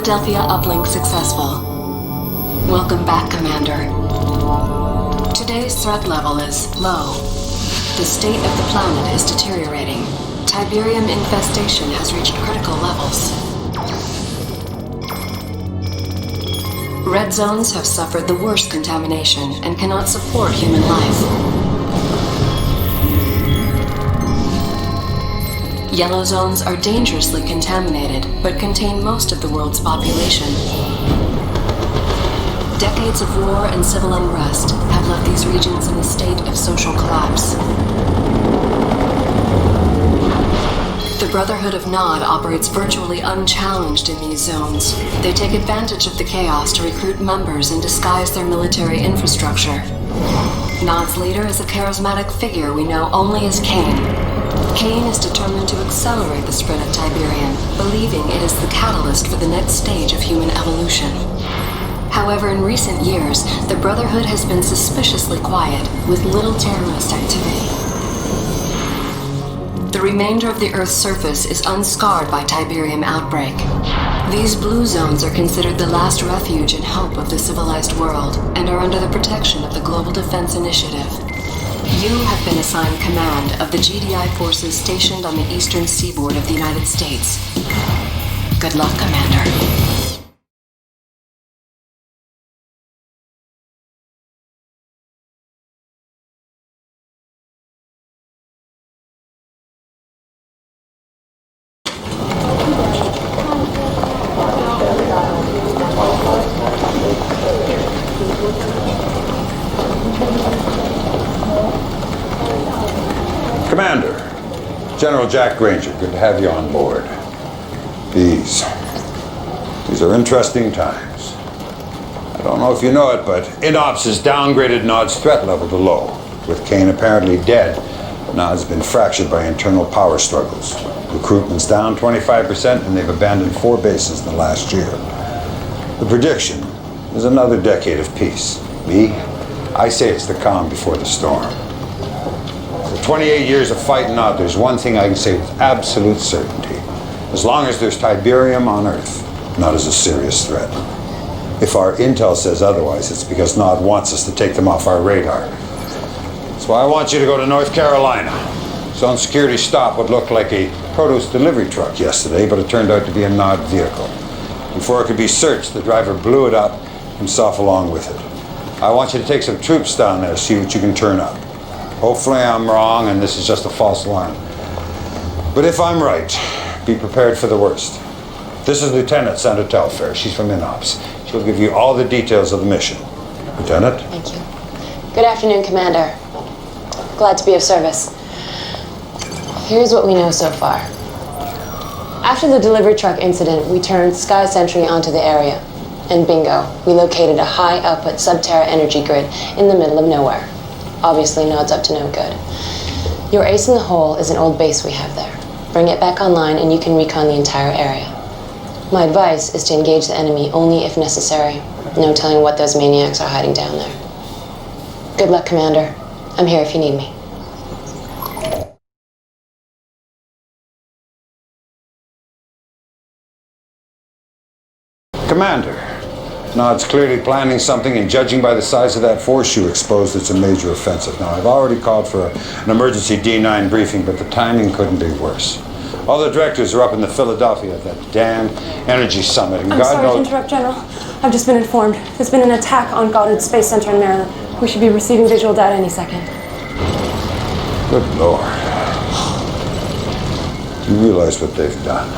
Philadelphia uplink successful. Welcome back, Commander. Today's threat level is low. The state of the planet is deteriorating. Tiberium infestation has reached critical levels. Red zones have suffered the worst contamination and cannot support human life. Yellow zones are dangerously contaminated, but contain most of the world's population. Decades of war and civil unrest have left these regions in a state of social collapse. The Brotherhood of Nod operates virtually unchallenged in these zones. They take advantage of the chaos to recruit members and disguise their military infrastructure. Nod's leader is a charismatic figure we know only as Kane. Kane is determined to accelerate the spread of Tiberium, believing it is the catalyst for the next stage of human evolution. However, in recent years, the Brotherhood has been suspiciously quiet, with little terrorist activity. The remainder of the Earth's surface is unscarred by Tiberium outbreak. These blue zones are considered the last refuge and hope of the civilized world, and are under the protection of the Global Defense Initiative. You have been assigned command of the GDI forces stationed on the eastern seaboard of the United States. Good luck, Commander. Commander, General Jack Granger, good to have you on board. These are interesting times. I don't know if you know it, but INOPS has downgraded Nod's threat level to low. With Kane apparently dead, Nod's been fractured by internal power struggles. Recruitment's down 25%, and they've abandoned 4 bases in the last year. The prediction is another decade of peace. I say it's the calm before the storm. After 28 years of fighting Nod, there's one thing I can say with absolute certainty. As long as there's Tiberium on Earth, Nod is a serious threat. If our intel says otherwise, it's because Nod wants us to take them off our radar. That's why I want you to go to North Carolina. Zone security stop what looked like a produce delivery truck yesterday, but it turned out to be a Nod vehicle. Before it could be searched, the driver blew it up, himself along with it. I want you to take some troops down there, see what you can turn up. Hopefully I'm wrong and this is just a false alarm. But if I'm right, be prepared for the worst. This is Lieutenant Sandra Telfair. She's from INOPS. She'll give you all the details of the mission. Lieutenant? Thank you. Good afternoon, Commander. Glad to be of service. Here's what we know so far. After the delivery truck incident, we turned Sky Sentry onto the area. And bingo, we located a high-output Subterra energy grid in the middle of nowhere. Obviously, Nod's up to no good. Your ace in the hole is an old base we have there. Bring it back online and you can recon the entire area. My advice is to engage the enemy only if necessary. No telling what those maniacs are hiding down there. Good luck, Commander. I'm here if you need me. Commander, Nod's clearly planning something, and judging by the size of that force you exposed, it's a major offensive. Now, I've already called for an emergency D9 briefing, but the timing couldn't be worse. All the directors are up in the Philadelphia at that damn energy summit, and I'm sorry to interrupt, General. I've just been informed. There's been an attack on Goddard Space Center in Maryland. We should be receiving visual data any second. Good Lord. You realize what they've done?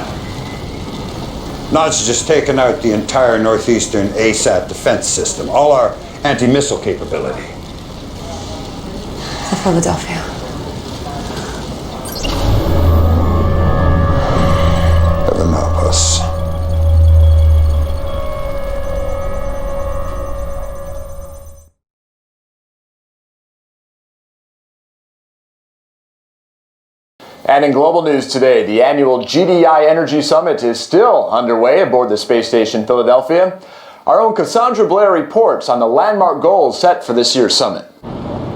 Nod's just taken out the entire northeastern ASAT defense system, all our anti-missile capability. For Philadelphia. Heaven help us. And in global news today, the annual GDI Energy Summit is still underway aboard the space station Philadelphia. Our own Cassandra Blair reports on the landmark goals set for this year's summit.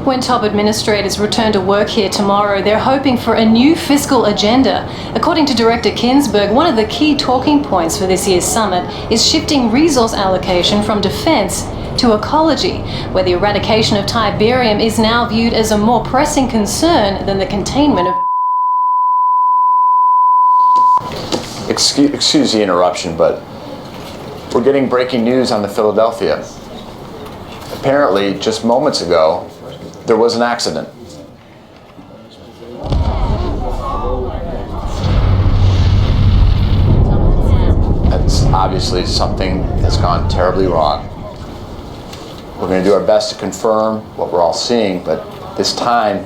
When top administrators return to work here tomorrow, they're hoping for a new fiscal agenda. According to Director Kinsberg, one of the key talking points for this year's summit is shifting resource allocation from defense to ecology, where the eradication of Tiberium is now viewed as a more pressing concern than the containment of... Excuse the interruption, but we're getting breaking news on the Philadelphia. Apparently, just moments ago, there was an accident. That's obviously something that's gone terribly wrong. We're going to do our best to confirm what we're all seeing, but this time,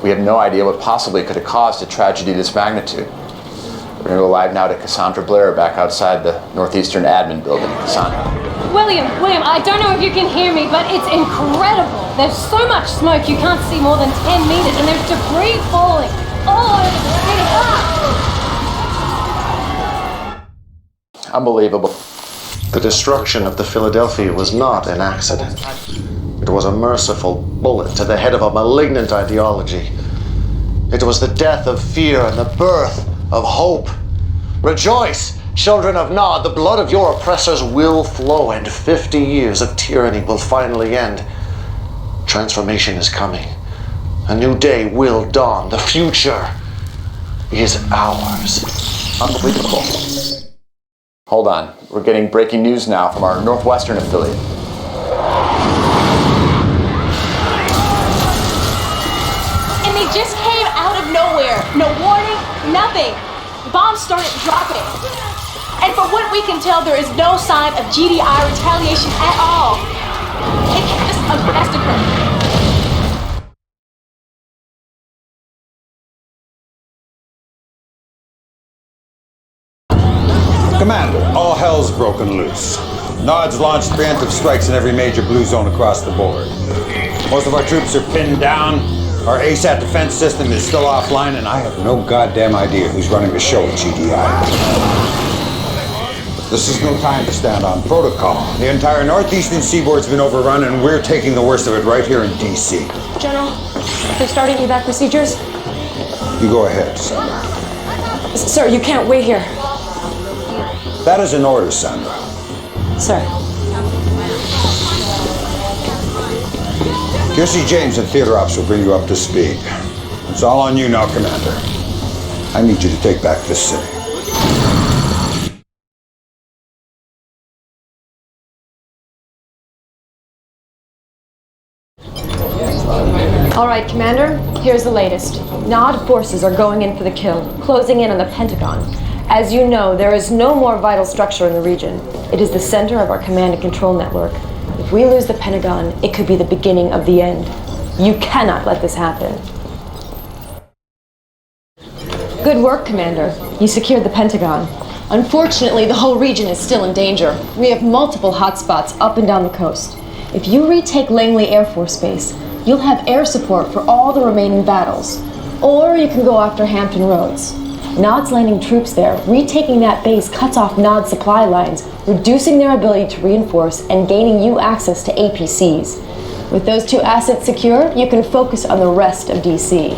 we have no idea what possibly could have caused a tragedy of this magnitude. We're going to go live now to Cassandra Blair back outside the Northeastern Admin Building. Cassandra. William, I don't know if you can hear me, but it's incredible. There's so much smoke you can't see more than 10 meters, and there's debris falling all over the city. Ah! Unbelievable. The destruction of the Philadelphia was not an accident. It was a merciful bullet to the head of a malignant ideology. It was the death of fear and the birth of hope. Rejoice, children of Nod, the blood of your oppressors will flow, and 50 years of tyranny will finally end. Transformation is coming. A new day will dawn. The future is ours. Unbelievable. Hold on. We're getting breaking news now from our Northwestern affiliate. And they just came out of nowhere. No warning, nothing. Bombs started dropping. And from what we can tell, there is no sign of GDI retaliation at all. It's just a massacre. Commander, all hell's broken loose. Nod's launched preemptive strikes in every major blue zone across the board. Most of our troops are pinned down. Our ASAT defense system is still offline, and I have no goddamn idea who's running the show at GDI. This is no time to stand on protocol. The entire northeastern seaboard's been overrun, and we're taking the worst of it right here in D.C. General, they're starting evac procedures. You go ahead, Sandra. Sir, you can't wait here. That is an order, Sandra. Sir. Jesse James and Theater Ops will bring you up to speed. It's all on you now, Commander. I need you to take back this city. All right, Commander, here's the latest. Nod forces are going in for the kill, closing in on the Pentagon. As you know, there is no more vital structure in the region. It is the center of our command and control network. If we lose the Pentagon, it could be the beginning of the end. You cannot let this happen. Good work, Commander. You secured the Pentagon. Unfortunately, the whole region is still in danger. We have multiple hotspots up and down the coast. If you retake Langley Air Force Base, you'll have air support for all the remaining battles. Or you can go after Hampton Roads. Nod's landing troops there. Retaking that base cuts off Nod's supply lines, reducing their ability to reinforce and gaining you access to APCs. With those two assets secure, you can focus on the rest of DC.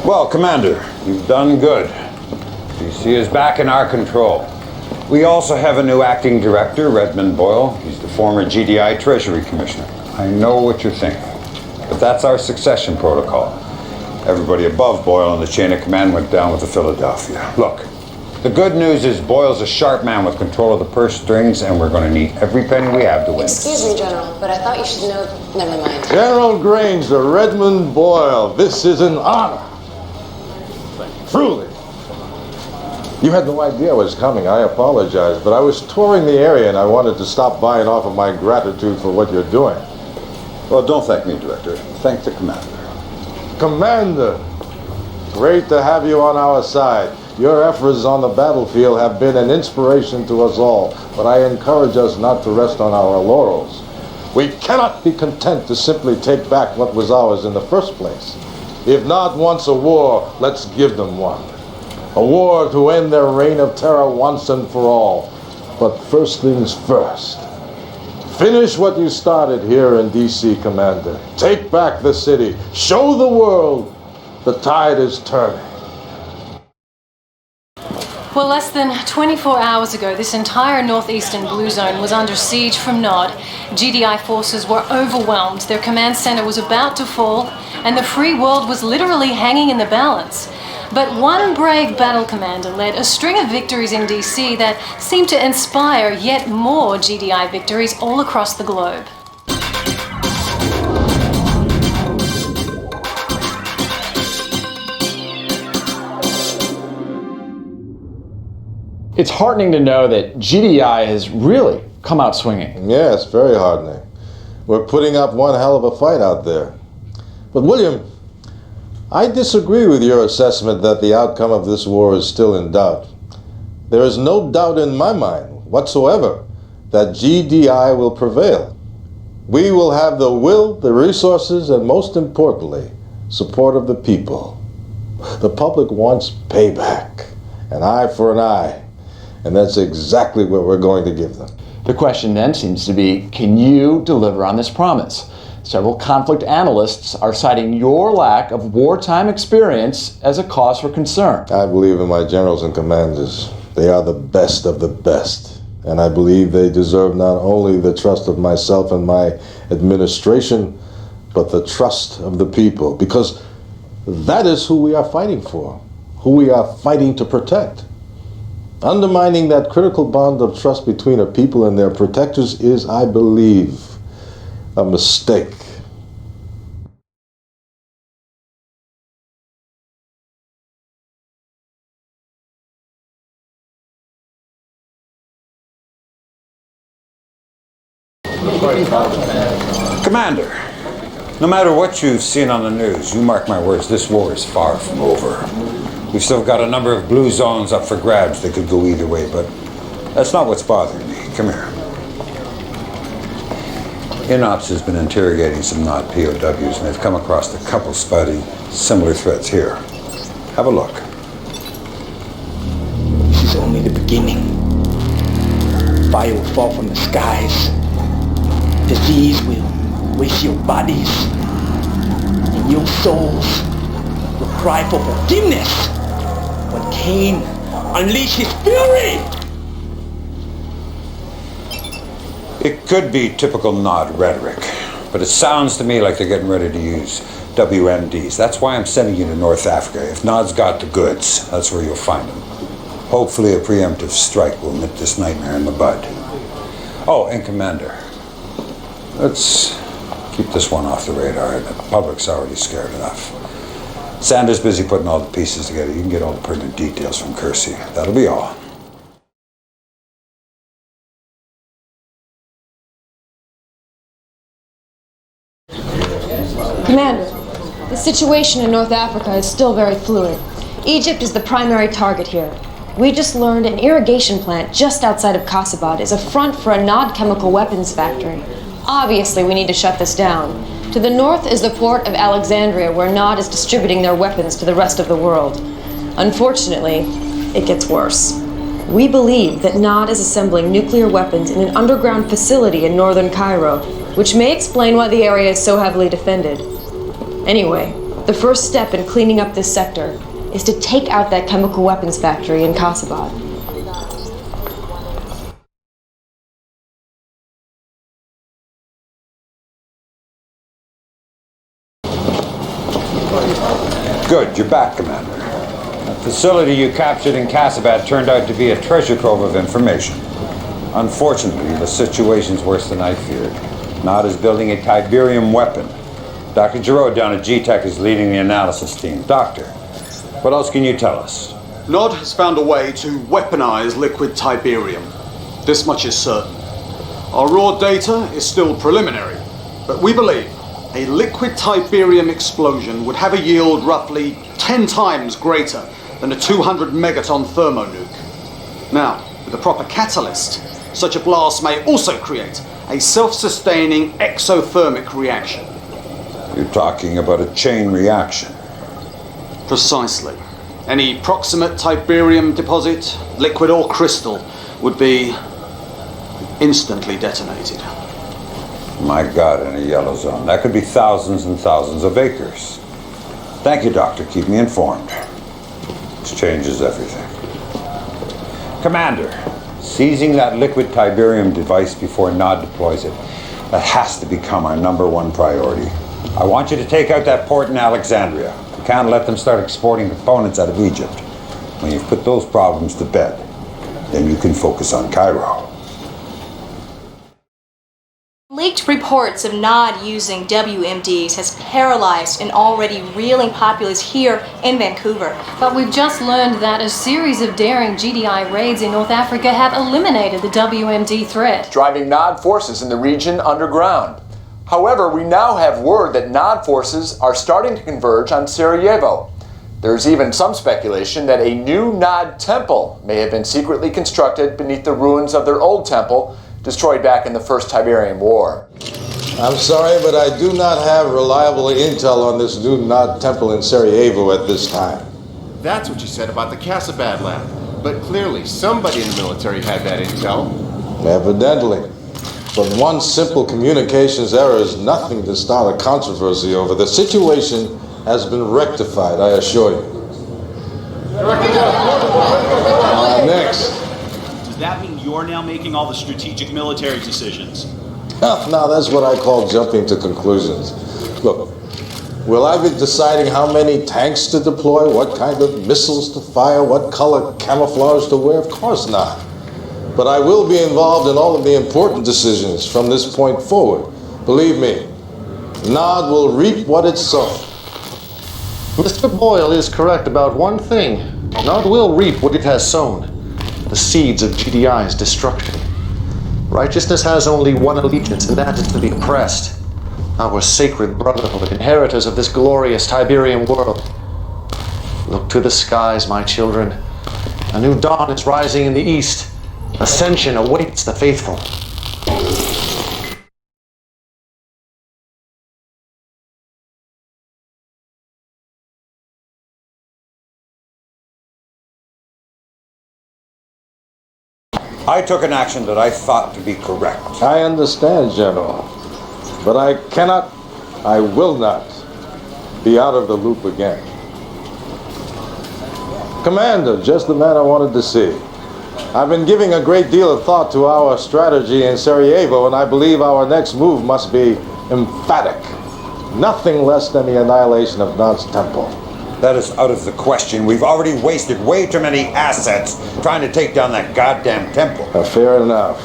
Well, Commander, you've done good. DC is back in our control. We also have a new acting director, Redmond Boyle. He's the former GDI Treasury Commissioner. I know what you're thinking, but that's our succession protocol. Everybody above Boyle on the chain of command went down with the Philadelphia. Look, the good news is Boyle's a sharp man with control of the purse strings, and we're going to need every penny we have to win. Excuse me, General, but I thought you should know... Never mind. General Granger, Redmond Boyle, this is an honor. Truly. You had no idea I was coming. I apologize, but I was touring the area and I wanted to stop by and offer my gratitude for what you're doing. Well, don't thank me, Director. Thank the Commander. Commander, great to have you on our side. Your efforts on the battlefield have been an inspiration to us all, but I encourage us not to rest on our laurels. We cannot be content to simply take back what was ours in the first place. If Nod wants a war, let's give them one. A war to end their reign of terror once and for all. But first things first. Finish what you started here in D.C., Commander. Take back the city. Show the world the tide is turning. Well, less than 24 hours ago, this entire northeastern blue zone was under siege from Nod. GDI forces were overwhelmed, their command center was about to fall, and the free world was literally hanging in the balance. But one brave battle commander led a string of victories in DC that seemed to inspire yet more GDI victories all across the globe. It's heartening to know that GDI has really come out swinging. Yes, very heartening. We're putting up one hell of a fight out there. But William, I disagree with your assessment that the outcome of this war is still in doubt. There is no doubt in my mind whatsoever that GDI will prevail. We will have the will, the resources, and most importantly, support of the people. The public wants payback, an eye for an eye. And that's exactly what we're going to give them. The question then seems to be, can you deliver on this promise? Several conflict analysts are citing your lack of wartime experience as a cause for concern. I believe in my generals and commanders. They are the best of the best. And I believe they deserve not only the trust of myself and my administration, but the trust of the people. Because that is who we are fighting for, who we are fighting to protect. Undermining that critical bond of trust between a people and their protectors is, I believe, a mistake. Commander, no matter what you've seen on the news, you mark my words, this war is far from over. We've still got a number of blue zones up for grabs that could go either way, but that's not what's bothering me. Come here. INOPS has been interrogating some Nod POWs, and they've come across a couple spouting similar threats here. Have a look. This is only the beginning. Fire will fall from the skies. Disease will waste your bodies, and your souls will cry for forgiveness when Cain unleashed his fury. It could be typical Nod rhetoric, but it sounds to me like they're getting ready to use WMDs. That's why I'm sending you to North Africa. If Nod's got the goods, that's where you'll find them. Hopefully a preemptive strike will nip this nightmare in the bud. Oh, and Commander, let's keep this one off the radar. The public's already scared enough. Sanders busy putting all the pieces together. You can get all the pertinent details from Kersey. That'll be all. Commander, the situation in North Africa is still very fluid. Egypt is the primary target here. We just learned an irrigation plant just outside of Kasabad is a front for a Nod chemical weapons factory. Obviously, we need to shut this down. To the north is the port of Alexandria, where Nod is distributing their weapons to the rest of the world. Unfortunately, it gets worse. We believe that Nod is assembling nuclear weapons in an underground facility in northern Cairo, which may explain why the area is so heavily defended. Anyway, the first step in cleaning up this sector is to take out that chemical weapons factory in Kasabad. Good, you're back, Commander. The facility you captured in Kasabad turned out to be a treasure trove of information. Unfortunately, the situation's worse than I feared. Nod is building a Tiberium weapon. Dr. Giroux down at GTEC is leading the analysis team. Doctor, what else can you tell us? Nod has found a way to weaponize liquid Tiberium. This much is certain. Our raw data is still preliminary, but we believe a liquid Tiberium explosion would have a yield roughly 10 times greater than a 200 megaton thermonuke. Now, with a proper catalyst, such a blast may also create a self-sustaining exothermic reaction. You're talking about a chain reaction. Precisely. Any proximate Tiberium deposit, liquid or crystal, would be instantly detonated. My God, in a yellow zone. That could be thousands and thousands of acres. Thank you, Doctor. Keep me informed. This changes everything. Commander, seizing that liquid Tiberium device before Nod deploys it, that has to become our #1 priority. I want you to take out that port in Alexandria. We can't let them start exporting components out of Egypt. When you've put those problems to bed, then you can focus on Cairo. Leaked reports of Nod using WMDs has paralyzed an already reeling populace here in Vancouver. But we've just learned that a series of daring GDI raids in North Africa have eliminated the WMD threat, driving Nod forces in the region underground. However, we now have word that Nod forces are starting to converge on Sarajevo. There's even some speculation that a new Nod temple may have been secretly constructed beneath the ruins of their old temple, destroyed back in the First Tiberian War. I'm sorry, but I do not have reliable intel on this new Nod temple in Sarajevo at this time. That's what you said about the Casabad lab. But clearly, somebody in the military had that intel. Evidently. But one simple communications error is nothing to start a controversy over. The situation has been rectified, I assure you. Next. Does that mean you're now making all the strategic military decisions? Now that's what I call jumping to conclusions. Look, will I be deciding how many tanks to deploy, what kind of missiles to fire, what color camouflage to wear? Of course not. But I will be involved in all of the important decisions from this point forward. Believe me, Nod will reap what it's sown. Mr. Boyle is correct about one thing. Nod will reap what it has sown. The seeds of GDI's destruction. Righteousness has only one allegiance, and that is to the oppressed. Our sacred brotherhood, inheritors of this glorious Tiberian world. Look to the skies, my children. A new dawn is rising in the east. Ascension awaits the faithful. I took an action that I thought to be correct. I understand, General. But I cannot, I will not be out of the loop again. Commander, just the man I wanted to see. I've been giving a great deal of thought to our strategy in Sarajevo, and I believe our next move must be emphatic. Nothing less than the annihilation of Nod's temple. That is out of the question. We've already wasted way too many assets trying to take down that goddamn temple. Fair enough.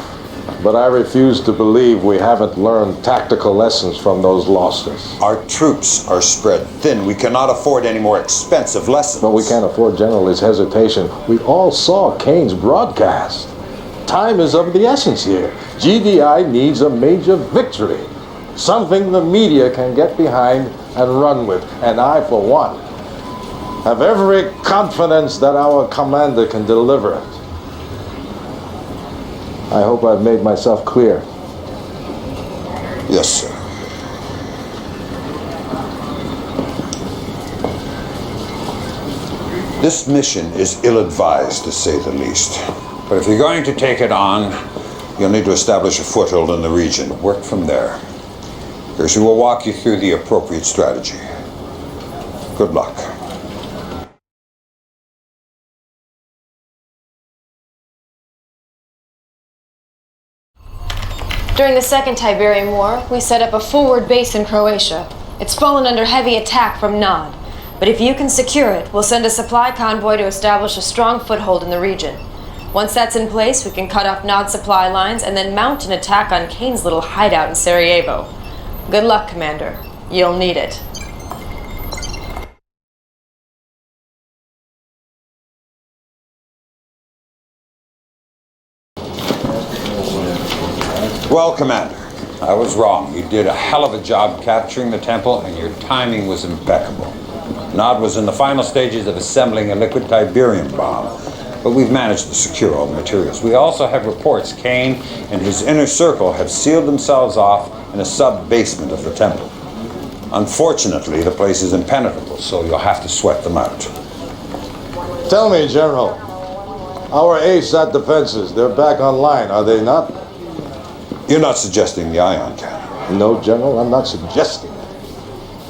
But I refuse to believe we haven't learned tactical lessons from those losses. Our troops are spread thin. We cannot afford any more expensive lessons. But we can't afford General's hesitation. We all saw Kane's broadcast. Time is of the essence here. GDI needs a major victory. Something the media can get behind and run with. And I, for one, have every confidence that our commander can deliver it. I hope I've made myself clear. Yes, sir. This mission is ill-advised, to say the least. But if you're going to take it on, you'll need to establish a foothold in the region. Work from there. Gershie will walk you through the appropriate strategy. Good luck. During the Second Tiberian War, we set up a forward base in Croatia. It's fallen under heavy attack from Nod. But if you can secure it, we'll send a supply convoy to establish a strong foothold in the region. Once that's in place, we can cut off Nod's supply lines and then mount an attack on Kane's little hideout in Sarajevo. Good luck, Commander. You'll need it. Well, Commander, I was wrong. You did a hell of a job capturing the temple, and your timing was impeccable. Nod was in the final stages of assembling a liquid Tiberium bomb, but we've managed to secure all the materials. We also have reports Kane and his inner circle have sealed themselves off in a sub-basement of the temple. Unfortunately, the place is impenetrable, so you'll have to sweat them out. Tell me, General, our ASAT defenses, they're back online, are they not? You're not suggesting the ion cannon? No, General, I'm not suggesting it.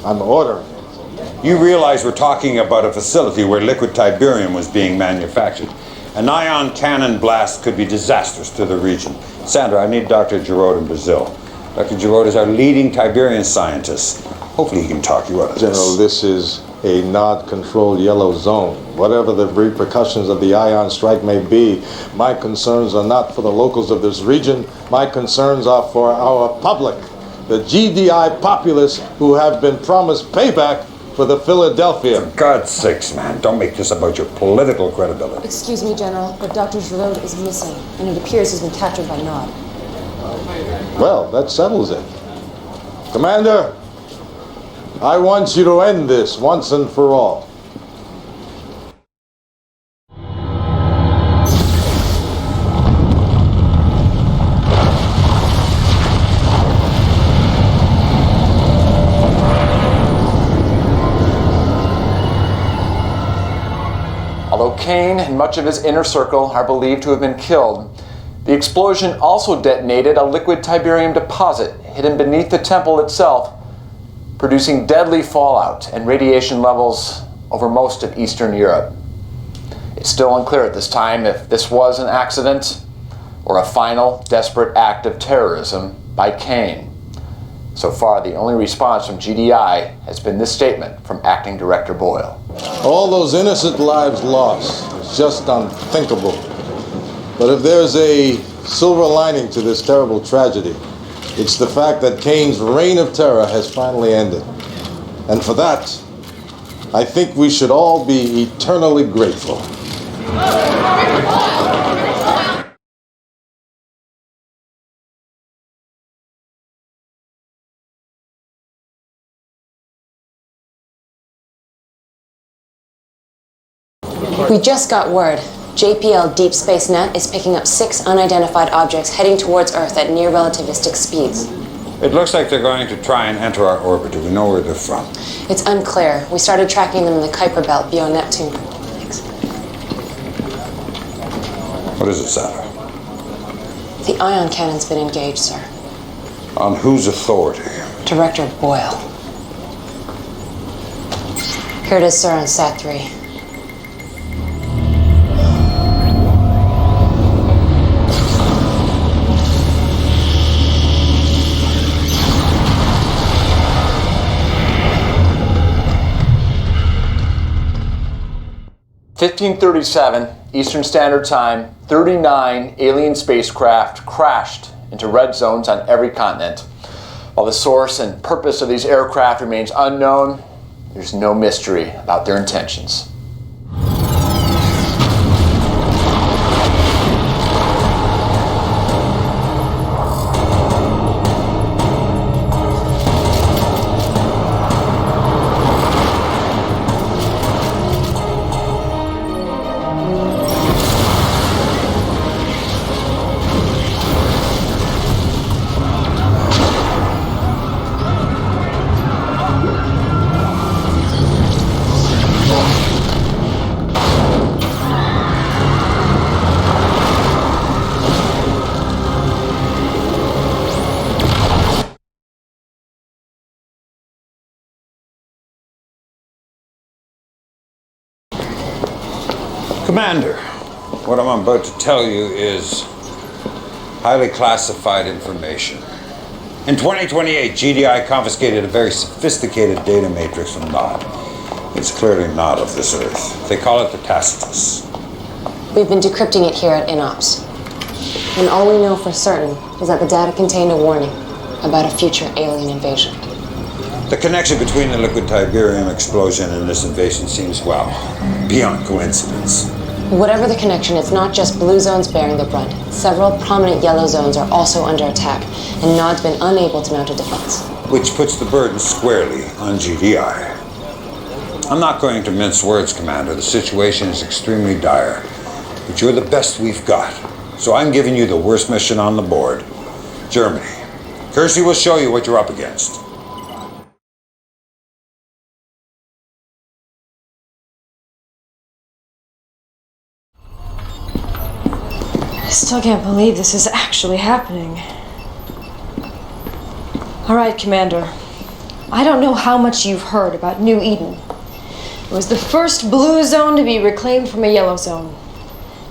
I'm ordering it. You realize we're talking about a facility where liquid tiberium was being manufactured. An ion cannon blast could be disastrous to the region. Sandra, I need Dr. Giraud in Brazil. Dr. Giraud is our leading Tiberian scientist. Hopefully he can talk you out of this. General, this is a NOD-controlled yellow zone. Whatever the repercussions of the ion strike may be, my concerns are not for the locals of this region. My concerns are for our public, the GDI populace who have been promised payback for the Philadelphia. For God's sakes, man, don't make this about your political credibility. Excuse me, General, but Dr. Giraud is missing, and it appears he's been captured by Nod. Well, that settles it. Commander, I want you to end this once and for all. Although Kane and much of his inner circle are believed to have been killed, the explosion also detonated a liquid tiberium deposit hidden beneath the temple itself, producing deadly fallout and radiation levels over most of Eastern Europe. It's still unclear at this time if this was an accident or a final, desperate act of terrorism by Kane. So far, the only response from GDI has been this statement from Acting Director Boyle. All those innocent lives lost. It's just unthinkable. But if there's a silver lining to this terrible tragedy, it's the fact that Kane's reign of terror has finally ended. And for that, I think we should all be eternally grateful. We just got word. JPL Deep Space Net is picking up 6 unidentified objects heading towards Earth at near relativistic speeds. It looks like they're going to try and enter our orbit. Do we know where they're from? It's unclear. We started tracking them in the Kuiper Belt beyond Neptune. Thanks. What is it, Sandra? The ion cannon's been engaged, sir. On whose authority? Director Boyle. Here it is, sir, on Sat-3. (1537) Eastern Standard Time, 39 alien spacecraft crashed into red zones on every continent. While the source and purpose of these aircraft remains unknown, there's no mystery about their intentions. Commander, what I'm about to tell you is highly classified information. In 2028, GDI confiscated a very sophisticated data matrix from Nod. It's clearly not of this Earth. They call it the Tacitus. We've been decrypting it here at INOPS. And all we know for certain is that the data contained a warning about a future alien invasion. The connection between the liquid tiberium explosion and this invasion seems, well, beyond coincidence. Whatever the connection, it's not just blue zones bearing the brunt. Several prominent yellow zones are also under attack, and Nod's been unable to mount a defense. Which puts the burden squarely on GDI. I'm not going to mince words, Commander. The situation is extremely dire. But you're the best we've got. So I'm giving you the worst mission on the board. Germany. Kersey will show you what you're up against. I still can't believe this is actually happening. All right, Commander. I don't know how much you've heard about New Eden. It was the first blue zone to be reclaimed from a yellow zone.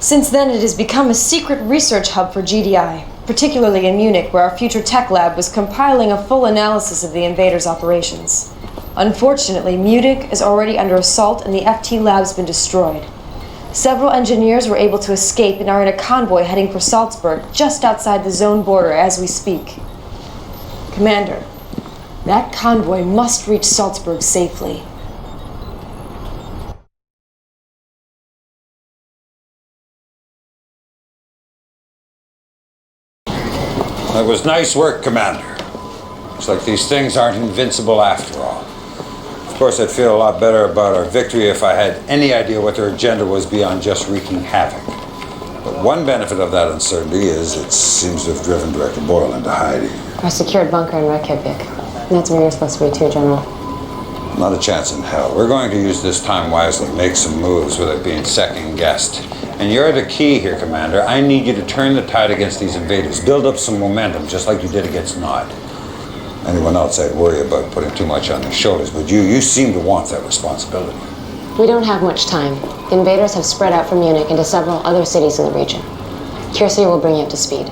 Since then, it has become a secret research hub for GDI, particularly in Munich, where our future tech lab was compiling a full analysis of the invaders' operations. Unfortunately, Munich is already under assault and the FT lab's been destroyed. Several engineers were able to escape and are in a convoy heading for Salzburg, just outside the zone border as we speak. Commander, that convoy must reach Salzburg safely. That was nice work, Commander. Looks like these things aren't invincible after all. Of course, I'd feel a lot better about our victory if I had any idea what their agenda was beyond just wreaking havoc. But one benefit of that uncertainty is it seems to have driven Director Boyle into hiding. Our secured bunker in Reykjavik. That's where you're supposed to be too, General. Not a chance in hell. We're going to use this time wisely, make some moves without being second-guessed. And you're the key here, Commander. I need you to turn the tide against these invaders. Build up some momentum, just like you did against Nod. Anyone else I'd worry about putting too much on their shoulders, but you seem to want that responsibility. We don't have much time. The invaders have spread out from Munich into several other cities in the region. Kiersey will bring you up to speed.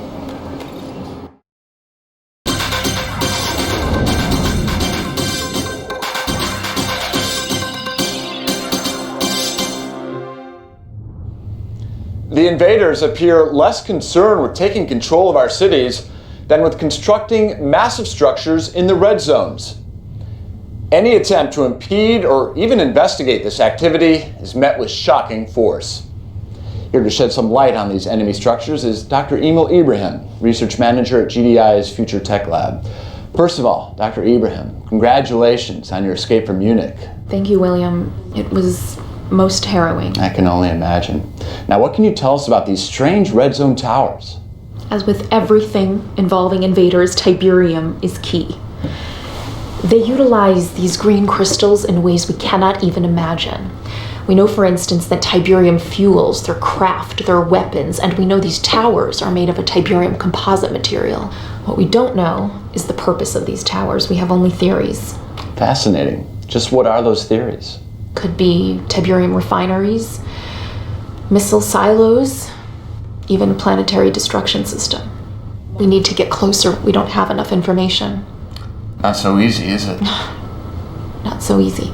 The invaders appear less concerned with taking control of our cities than with constructing massive structures in the red zones. Any attempt to impede or even investigate this activity is met with shocking force. Here to shed some light on these enemy structures is Dr. Emil Ibrahim, Research Manager at GDI's Future Tech Lab. First of all, Dr. Ibrahim, congratulations on your escape from Munich. Thank you, William. It was most harrowing. I can only imagine. Now, what can you tell us about these strange red zone towers? As with everything involving invaders, Tiberium is key. They utilize these green crystals in ways we cannot even imagine. We know, for instance, that Tiberium fuels their craft, their weapons, and we know these towers are made of a Tiberium composite material. What we don't know is the purpose of these towers. We have only theories. Fascinating. Just what are those theories? Could be Tiberium refineries, missile silos, even a planetary destruction system. We need to get closer. We don't have enough information. Not so easy, is it? Not so easy.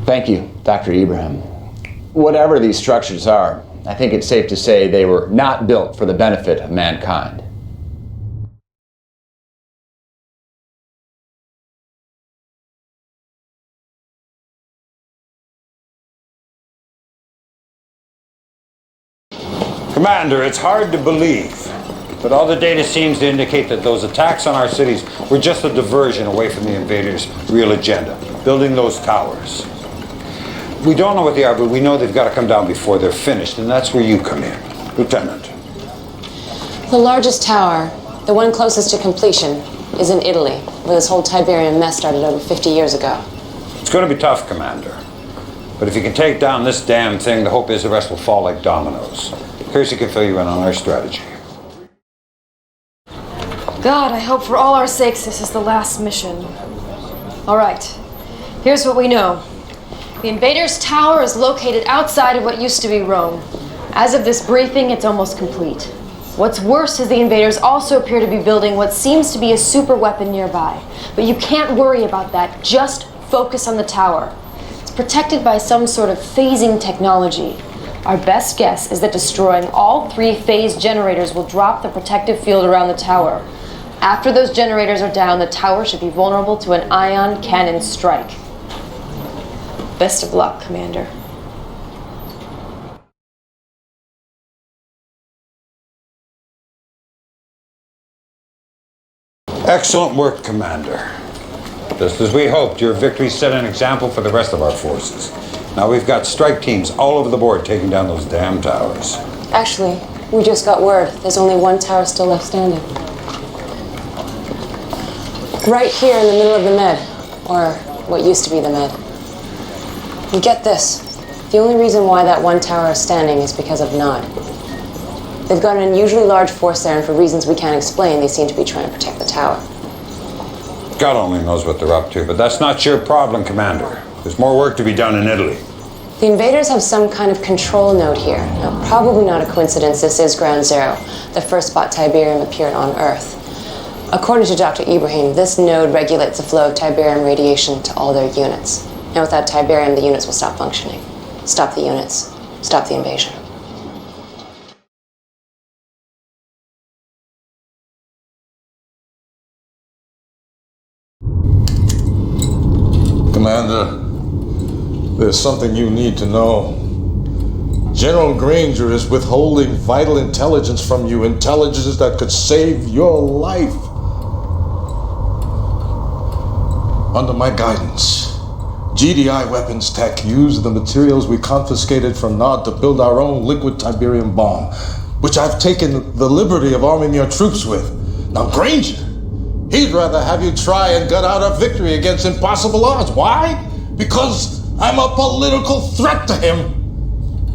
Thank you, Dr. Ibrahim. Whatever these structures are, I think it's safe to say they were not built for the benefit of mankind. Commander, it's hard to believe, but all the data seems to indicate that those attacks on our cities were just a diversion away from the invaders' real agenda, building those towers. We don't know what they are, but we know they've got to come down before they're finished, and that's where you come in, Lieutenant. The largest tower, the one closest to completion, is in Italy, where this whole Tiberium mess started over 50 years ago. It's going to be tough, Commander. But if you can take down this damn thing, the hope is the rest will fall like dominoes. Kiersey can fill you in on our strategy. God, I hope for all our sakes this is the last mission. All right, here's what we know. The invaders' tower is located outside of what used to be Rome. As of this briefing, it's almost complete. What's worse is the invaders also appear to be building what seems to be a super weapon nearby. But you can't worry about that, just focus on the tower. It's protected by some sort of phasing technology. Our best guess is that destroying all 3 phase generators will drop the protective field around the tower. After those generators are down, the tower should be vulnerable to an ion cannon strike. Best of luck, Commander. Excellent work, Commander. Just as we hoped, your victory set an example for the rest of our forces. Now we've got strike teams all over the board taking down those damn towers. Actually, we just got word there's only one tower still left standing. Right here in the middle of the Med, or what used to be the Med. And get this, the only reason why that one tower is standing is because of Nod. They've got an unusually large force there, and for reasons we can't explain, they seem to be trying to protect the tower. God only knows what they're up to, but that's not your problem, Commander. There's more work to be done in Italy. The invaders have some kind of control node here. Now, probably not a coincidence this is Ground Zero, the first spot Tiberium appeared on Earth. According to Dr. Ibrahim, this node regulates the flow of Tiberium radiation to all their units. And without Tiberium, the units will stop functioning. Stop the units. Stop the invasion. Commander, there's something you need to know. General Granger is withholding vital intelligence from you, intelligence that could save your life. Under my guidance, GDI Weapons Tech used the materials we confiscated from Nod to build our own liquid Tiberium bomb, which I've taken the liberty of arming your troops with. Now, Granger, he'd rather have you try and gut out a victory against impossible odds. Why? Because I'm a political threat to him.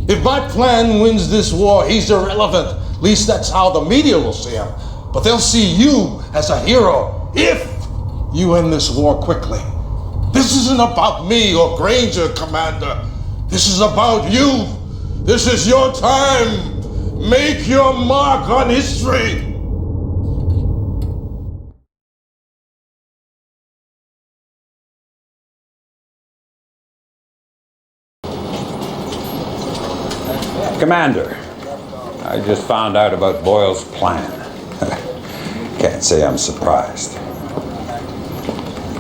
If my plan wins this war, he's irrelevant. At least that's how the media will see him. But they'll see you as a hero if you end this war quickly. This isn't about me or Granger, Commander. This is about you. This is your time. Make your mark on history. Commander, I just found out about Boyle's plan. Can't say I'm surprised.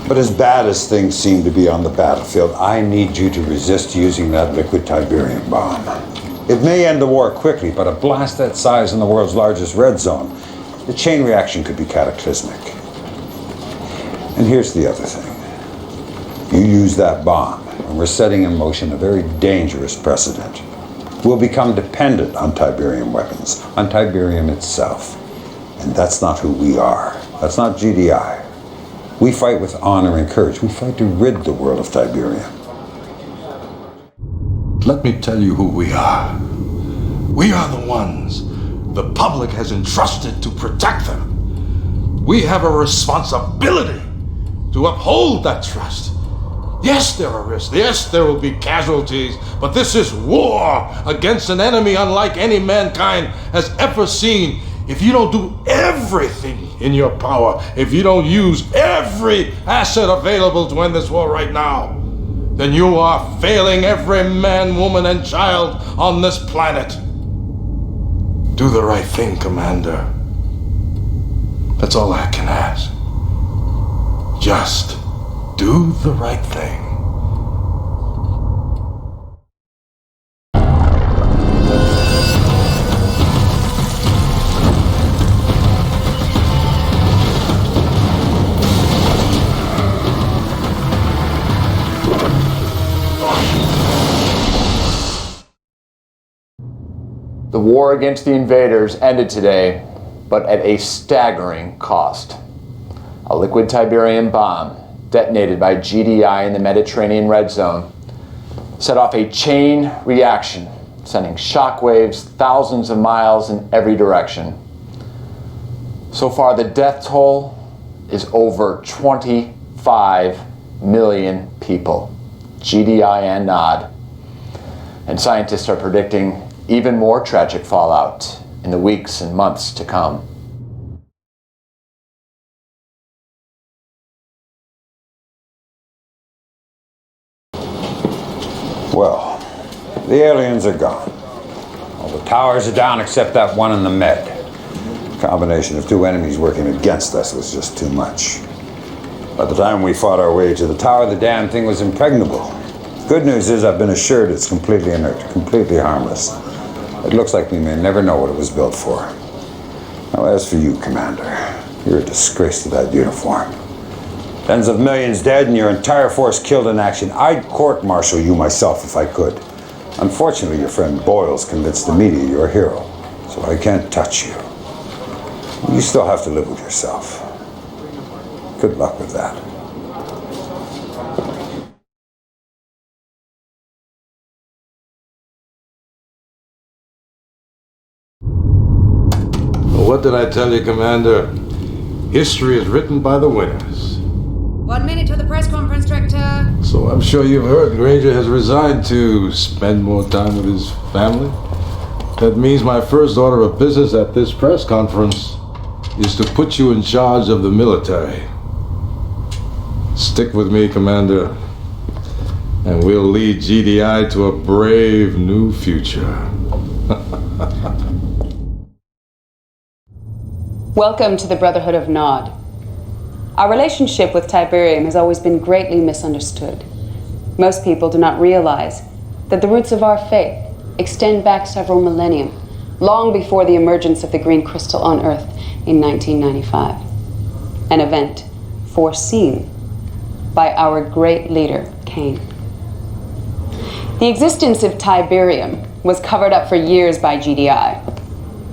But as bad as things seem to be on the battlefield, I need you to resist using that liquid Tiberium bomb. It may end the war quickly, but a blast that size in the world's largest red zone, the chain reaction could be cataclysmic. And here's the other thing. You use that bomb, and we're setting in motion a very dangerous precedent. We'll become dependent on Tiberium weapons, on Tiberium itself. And that's not who we are. That's not GDI. We fight with honor and courage. We fight to rid the world of Tiberium. Let me tell you who we are. We are the ones the public has entrusted to protect them. We have a responsibility to uphold that trust. Yes, there are risks. Yes, there will be casualties. But this is war against an enemy unlike any mankind has ever seen. If you don't do everything in your power, if you don't use every asset available to end this war right now, then you are failing every man, woman, and child on this planet. Do the right thing, Commander. That's all I can ask. Just do the right thing. The war against the invaders ended today, but at a staggering cost. A liquid Tiberium bomb detonated by GDI in the Mediterranean Red Zone set off a chain reaction, sending shockwaves thousands of miles in every direction. So far, the death toll is over 25 million people, GDI and Nod. And scientists are predicting even more tragic fallout in the weeks and months to come. Well, the aliens are gone. All the towers are down except that one in the Med. Combination of two enemies working against us was just too much. By the time we fought our way to the tower, the damn thing was impregnable. Good news is I've been assured it's completely inert, completely harmless. It looks like we may never know what it was built for. Now, as for you, Commander, you're a disgrace to that uniform. Tens of millions dead and your entire force killed in action. I'd court-martial you myself if I could. Unfortunately, your friend Boyle's convinced the media you're a hero, so I can't touch you. You still have to live with yourself. Good luck with that. What did I tell you, Commander? History is written by the winners. 1 minute to the press conference, Director. So I'm sure you've heard Granger has resigned to spend more time with his family. That means my first order of business at this press conference is to put you in charge of the military. Stick with me, Commander, and we'll lead GDI to a brave new future. Welcome to the Brotherhood of Nod. Our relationship with Tiberium has always been greatly misunderstood. Most people do not realize that the roots of our faith extend back several millennium, long before the emergence of the green crystal on Earth in 1995. An event foreseen by our great leader, Cain. The existence of Tiberium was covered up for years by GDI.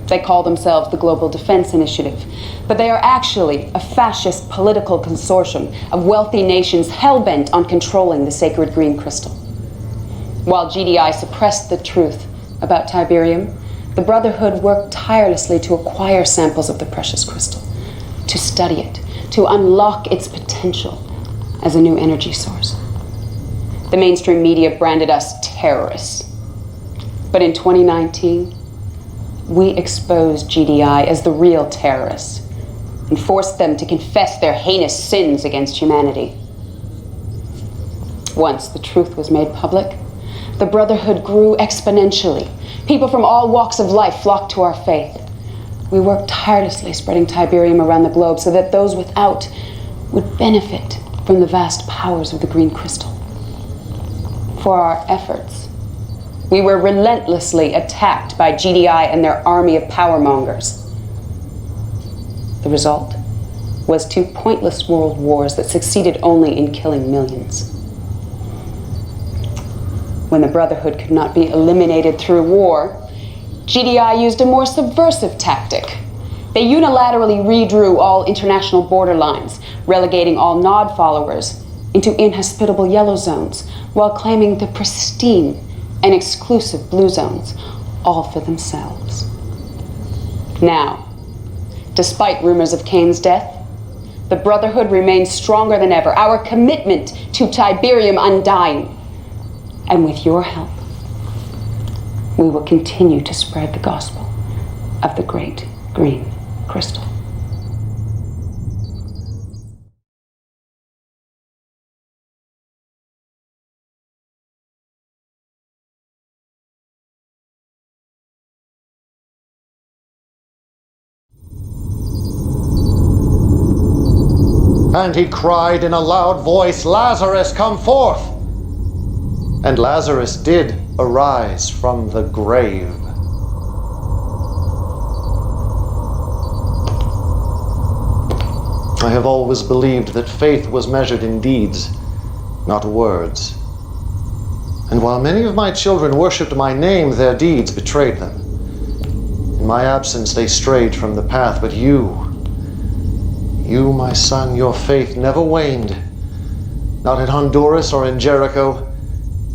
They call themselves the Global Defense Initiative, but they are actually a fascist political consortium of wealthy nations hell-bent on controlling the sacred green crystal. While GDI suppressed the truth about Tiberium, the Brotherhood worked tirelessly to acquire samples of the precious crystal, to study it, to unlock its potential as a new energy source. The mainstream media branded us terrorists. But in 2019, we exposed GDI as the real terrorists and forced them to confess their heinous sins against humanity. Once the truth was made public, the Brotherhood grew exponentially. People from all walks of life flocked to our faith. We worked tirelessly spreading Tiberium around the globe so that those without would benefit from the vast powers of the green crystal. For our efforts, we were relentlessly attacked by GDI and their army of powermongers. The result was 2 pointless world wars that succeeded only in killing millions. When the Brotherhood could not be eliminated through war, GDI used a more subversive tactic. They unilaterally redrew all international border lines, relegating all Nod followers into inhospitable yellow zones, while claiming the pristine and exclusive blue zones, all for themselves. Now, despite rumors of Cain's death, the Brotherhood remains stronger than ever, our commitment to Tiberium undying. And with your help, we will continue to spread the gospel of the great green crystal. And he cried in a loud voice, "Lazarus, come forth!" And Lazarus did arise from the grave. I have always believed that faith was measured in deeds, not words. And while many of my children worshipped my name, their deeds betrayed them. In my absence, they strayed from the path, but you, my son, your faith never waned. Not in Honduras or in Jericho,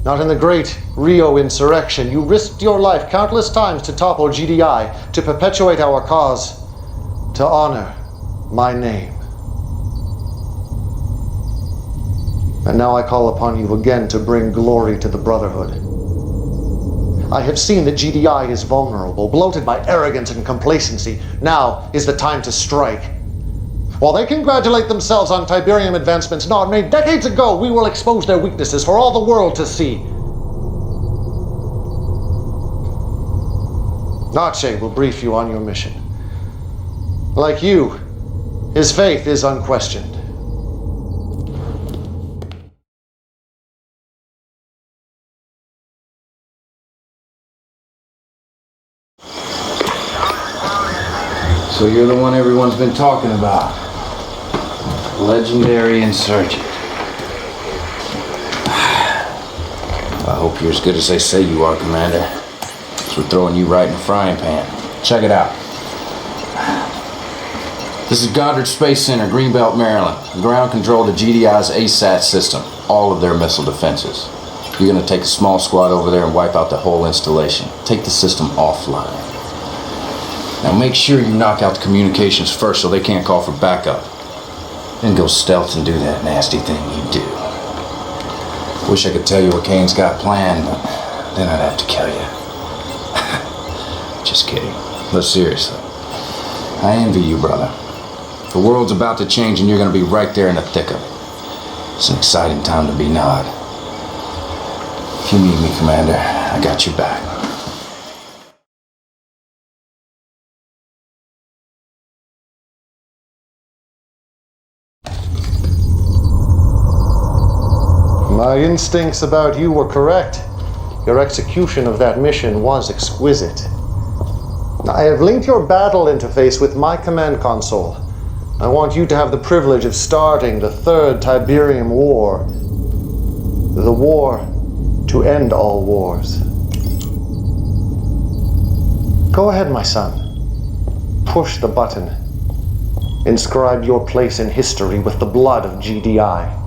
not in the great Rio insurrection. You risked your life countless times to topple GDI, to perpetuate our cause, to honor my name. And now I call upon you again to bring glory to the Brotherhood. I have seen that GDI is vulnerable, bloated by arrogance and complacency. Now is the time to strike. While they congratulate themselves on Tiberium advancements Nod made decades ago, we will expose their weaknesses for all the world to see. Nache will brief you on your mission. Like you, his faith is unquestioned. So you're the one everyone's been talking about. Legendary insurgent. I hope you're as good as they say you are, Commander. So we're throwing you right in the frying pan. Check it out. This is Goddard Space Center, Greenbelt, Maryland. Ground control to GDI's ASAT system. All of their missile defenses. You're gonna take a small squad over there and wipe out the whole installation. Take the system offline. Now make sure you knock out the communications first so they can't call for backup. Then go stealth and do that nasty thing you do. Wish I could tell you what Kane's got planned, but then I'd have to kill you. Just kidding. But seriously, I envy you, brother. The world's about to change and you're gonna be right there in the thick of it. It's an exciting time to be Nod. If you need me, Commander, I got your back. My instincts about you were correct. Your execution of that mission was exquisite. I have linked your battle interface with my command console. I want you to have the privilege of starting the Third Tiberium War. The war to end all wars. Go ahead, my son. Push the button. Inscribe your place in history with the blood of GDI.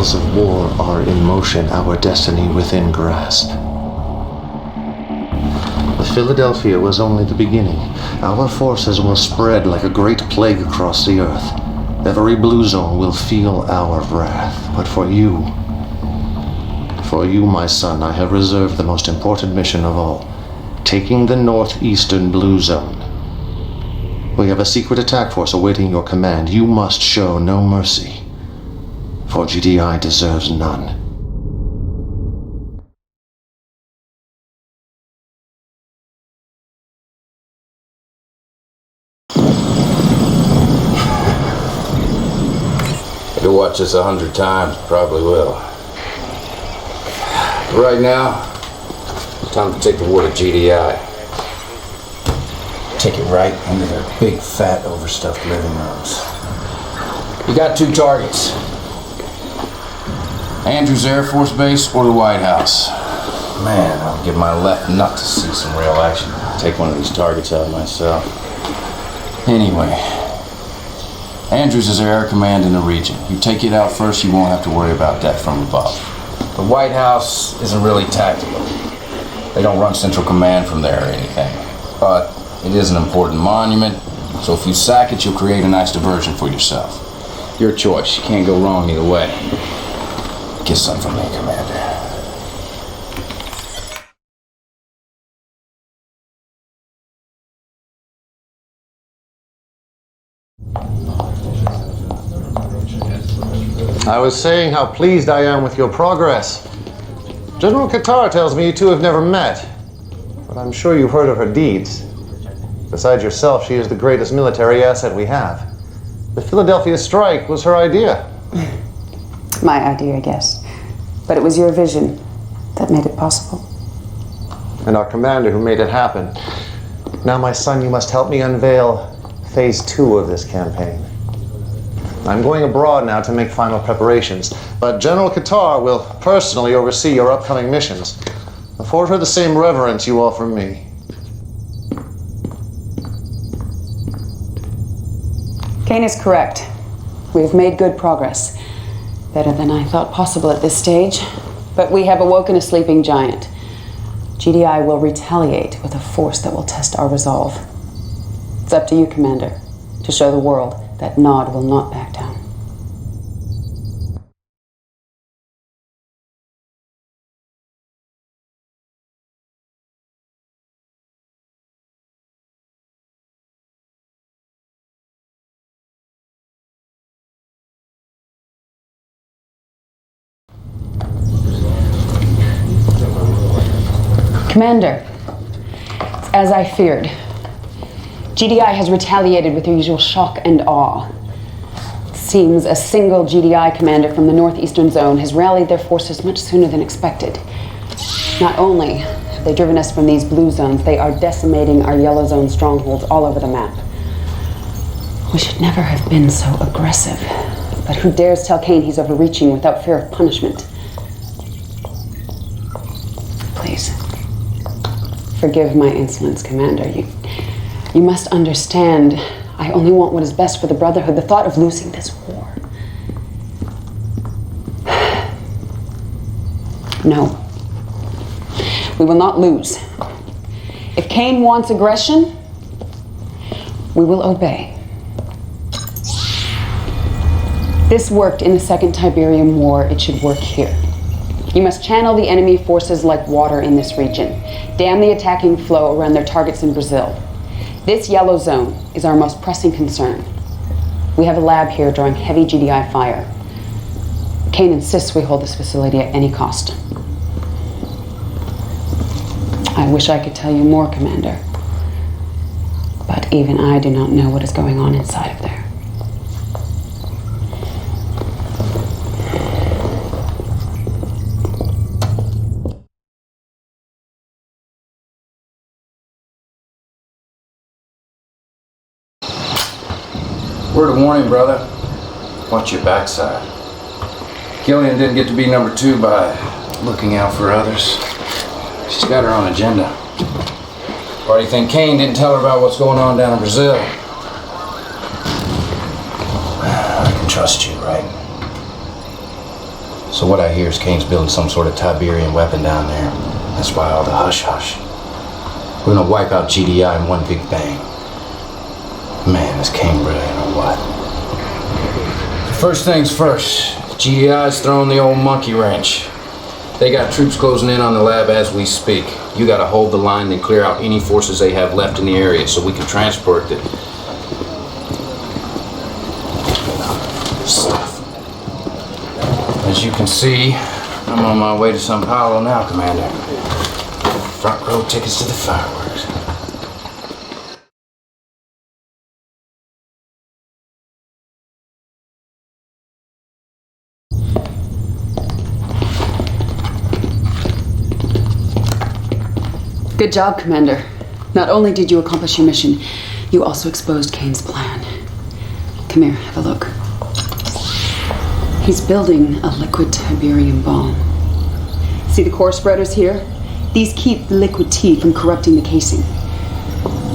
Of war are in motion, our destiny within grasp. The Philadelphia was only the beginning. Our forces will spread like a great plague across the earth. Every blue zone will feel our wrath. But for you, my son, I have reserved the most important mission of all, taking the northeastern blue zone. We have a secret attack force awaiting your command. You must show no mercy. For GDI deserves none. I could watch this 100 times, probably will. But right now, time to take the war to GDI. Take it right into their big, fat, overstuffed living rooms. You got 2 targets. Andrews Air Force Base or the White House. Man, I'll give my left nut to see some real action. Take one of these targets out myself. Anyway, Andrews is Air Command in the region. You take it out first, you won't have to worry about that from above. The White House isn't really tactical. They don't run Central Command from there or anything. But it is an important monument, so if you sack it, you'll create a nice diversion for yourself. Your choice. You can't go wrong either way. Get some from me, Commander. I was saying how pleased I am with your progress. General Qatar tells me you two have never met, but I'm sure you've heard of her deeds. Besides yourself, she is the greatest military asset we have. The Philadelphia strike was her idea. My idea, yes. But it was your vision that made it possible. And our commander who made it happen. Now, my son, you must help me unveil phase 2 of this campaign. I'm going abroad now to make final preparations, but General Qatar will personally oversee your upcoming missions. Afford her the same reverence you offer me. Kane is correct. We have made good progress. Better than I thought possible at this stage. But we have awoken a sleeping giant. GDI will retaliate with a force that will test our resolve. It's up to you, Commander, to show the world that Nod will not back down. Commander, as I feared, GDI has retaliated with their usual shock and awe. Seems a single GDI commander from the northeastern zone has rallied their forces much sooner than expected. Not only have they driven us from these blue zones, they are decimating our yellow zone strongholds all over the map. We should never have been so aggressive, but who dares tell Kane he's overreaching without fear of punishment? Please. Forgive my insolence, Commander. You must understand, I only want what is best for the Brotherhood. The thought of losing this war. No. We will not lose. If Kane wants aggression, we will obey. This worked in the Second Tiberium War. It should work here. You must channel the enemy forces like water in this region. Dam the attacking flow around their targets in Brazil. This yellow zone is our most pressing concern. We have a lab here drawing heavy GDI fire. Kane insists we hold this facility at any cost. I wish I could tell you more, Commander. But even I do not know what is going on inside of there. Word of warning, brother. Watch your backside. Killian didn't get to be number 2 by looking out for others. She's got her own agenda. Why do you think Kane didn't tell her about what's going on down in Brazil? I can trust you, right? So what I hear is Kane's building some sort of Tiberian weapon down there. That's why all the hush-hush. We're gonna wipe out GDI in one big bang. Man, is Kane brilliant or what? First things first, GDI's throwing the old monkey wrench. They got troops closing in on the lab as we speak. You gotta hold the line and clear out any forces they have left in the area so we can transport the stuff. As you can see, I'm on my way to Sao Paulo now, Commander. Front row tickets to the fireworks. Good job, Commander. Not only did you accomplish your mission, you also exposed Kane's plan. Come here, have a look. He's building a liquid Tiberium bomb. See the core spreaders here? These keep the liquid T from corrupting the casing.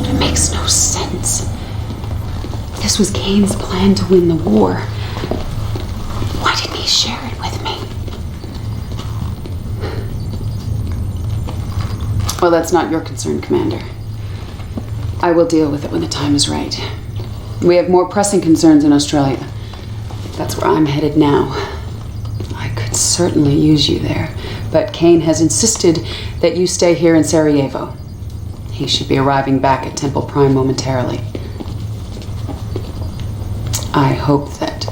It makes no sense. This was Kane's plan to win the war. Why didn't he share it with me? Well, that's not your concern, Commander. I will deal with it when the time is right. We have more pressing concerns in Australia. That's where I'm headed now. I could certainly use you there, but Kane has insisted that you stay here in Sarajevo. He should be arriving back at Temple Prime momentarily. I hope that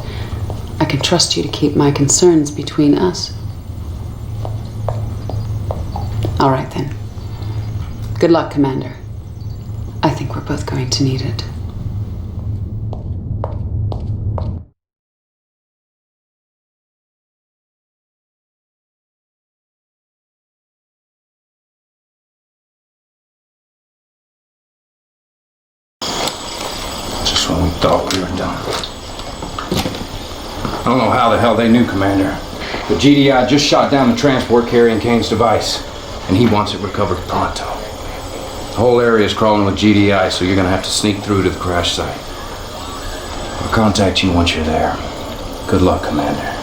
I can trust you to keep my concerns between us. All right, then. Good luck, Commander. I think we're both going to need it. Just when we thought we were done. I don't know how the hell they knew, Commander, but GDI just shot down the transport carrying Kane's device, and he wants it recovered pronto. The whole area is crawling with GDI, so you're gonna have to sneak through to the crash site. I'll contact you once you're there. Good luck, Commander.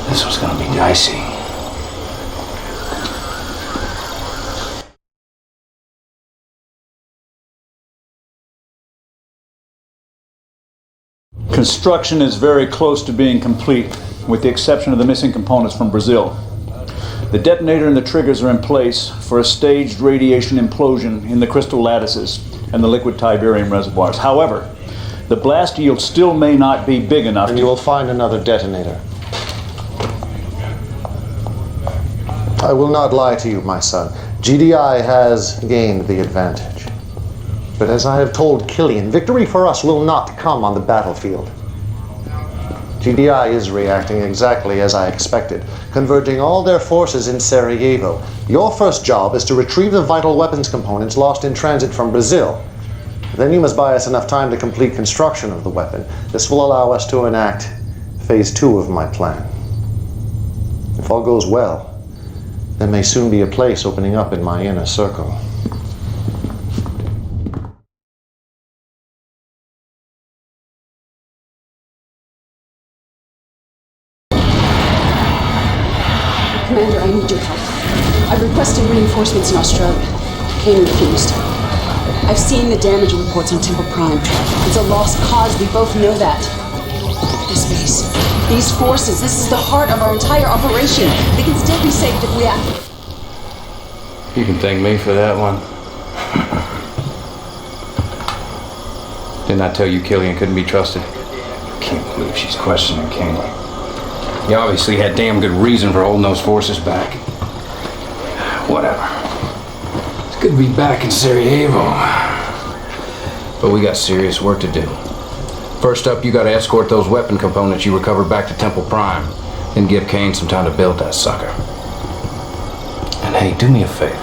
This was gonna be dicey. Construction is very close to being complete, with the exception of the missing components from Brazil. The detonator and the triggers are in place for a staged radiation implosion in the crystal lattices and the liquid tiberium reservoirs. However, the blast yield still may not be big enough. And you will find another detonator. I will not lie to you, my son. GDI has gained the advantage. But as I have told Killian, victory for us will not come on the battlefield. GDI is reacting exactly as I expected, converging all their forces in Sarajevo. Your first job is to retrieve the vital weapons components lost in transit from Brazil. Then you must buy us enough time to complete construction of the weapon. This will allow us to enact phase 2 of my plan. If all goes well, there may soon be a place opening up in my inner circle. Commander, I need your help. I've requested reinforcements in Australia. Kane refused. I've seen the damage reports on Temple Prime. It's a lost cause, we both know that. This base, these forces, this is the heart of our entire operation. They can still be saved if we act. You can thank me for that one. Didn't I tell you Killian couldn't be trusted? Can't believe she's questioning Kane. He obviously had damn good reason for holding those forces back. Whatever. It's good to be back in Sarajevo. But we got serious work to do. First up, you gotta escort those weapon components you recovered back to Temple Prime. Then give Kane some time to build that sucker. And hey, do me a favor.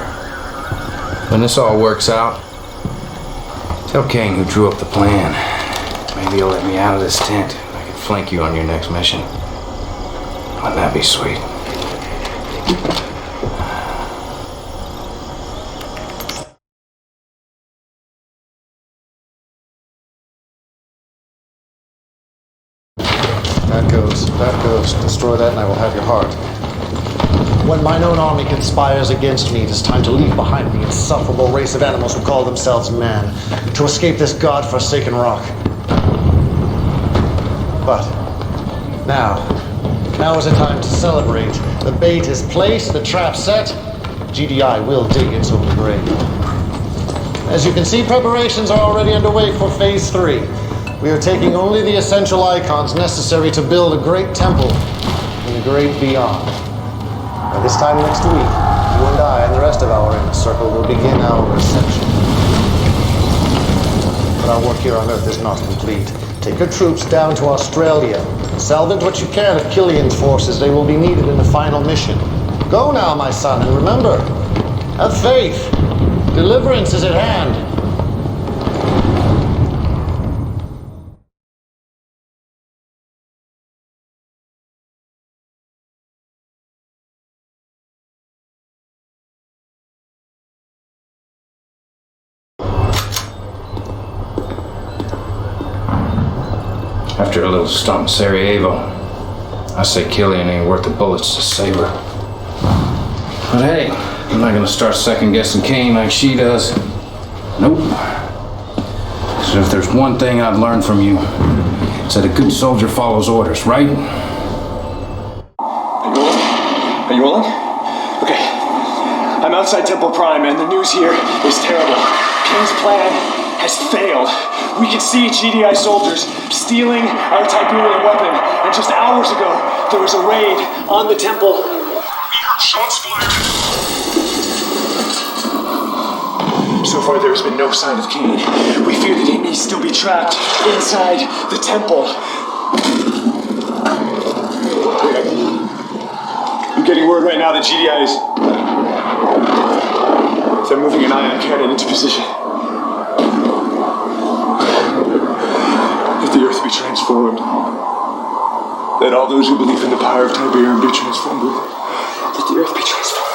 When this all works out, tell Kane who drew up the plan. Maybe he'll let me out of this tent. I can flank you on your next mission. Wouldn't that be sweet? That goes. Destroy that and I will have your heart. When mine own army conspires against me, it is time to leave behind the insufferable race of animals who call themselves man, to escape this god-forsaken rock. But now is the time to celebrate. The bait is placed, the trap set. GDI will dig its own grave. As you can see, preparations are already underway for phase 3. We are taking only the essential icons necessary to build a great temple in the great beyond. By this time next week, you and I and the rest of our inner circle will begin our ascension. But our work here on Earth is not complete. Take your troops down to Australia. Salvage what you can of Killian's forces. They will be needed in the final mission. Go now, my son, and remember, have faith. Deliverance is at hand. After a little stomp in Sarajevo, I say Killian ain't worth the bullets to save her. But hey, I'm not gonna start second-guessing Kane like she does. Nope. So if there's one thing I've learned from you, it's that a good soldier follows orders, right? Are you rolling? Okay. I'm outside Temple Prime, and the news here is terrible. Kane's plan has failed. We can see GDI soldiers stealing our Tiberium weapon, and just hours ago, there was a raid on the temple. We heard shots fired. So far, there has been no sign of Kane. We fear that he may still be trapped inside the temple. I'm getting word right now that GDI is... They're moving an ion cannon into position. Let the Earth be transformed. Let all those who believe in the power of Tiberium be transformed. Let the Earth be transformed.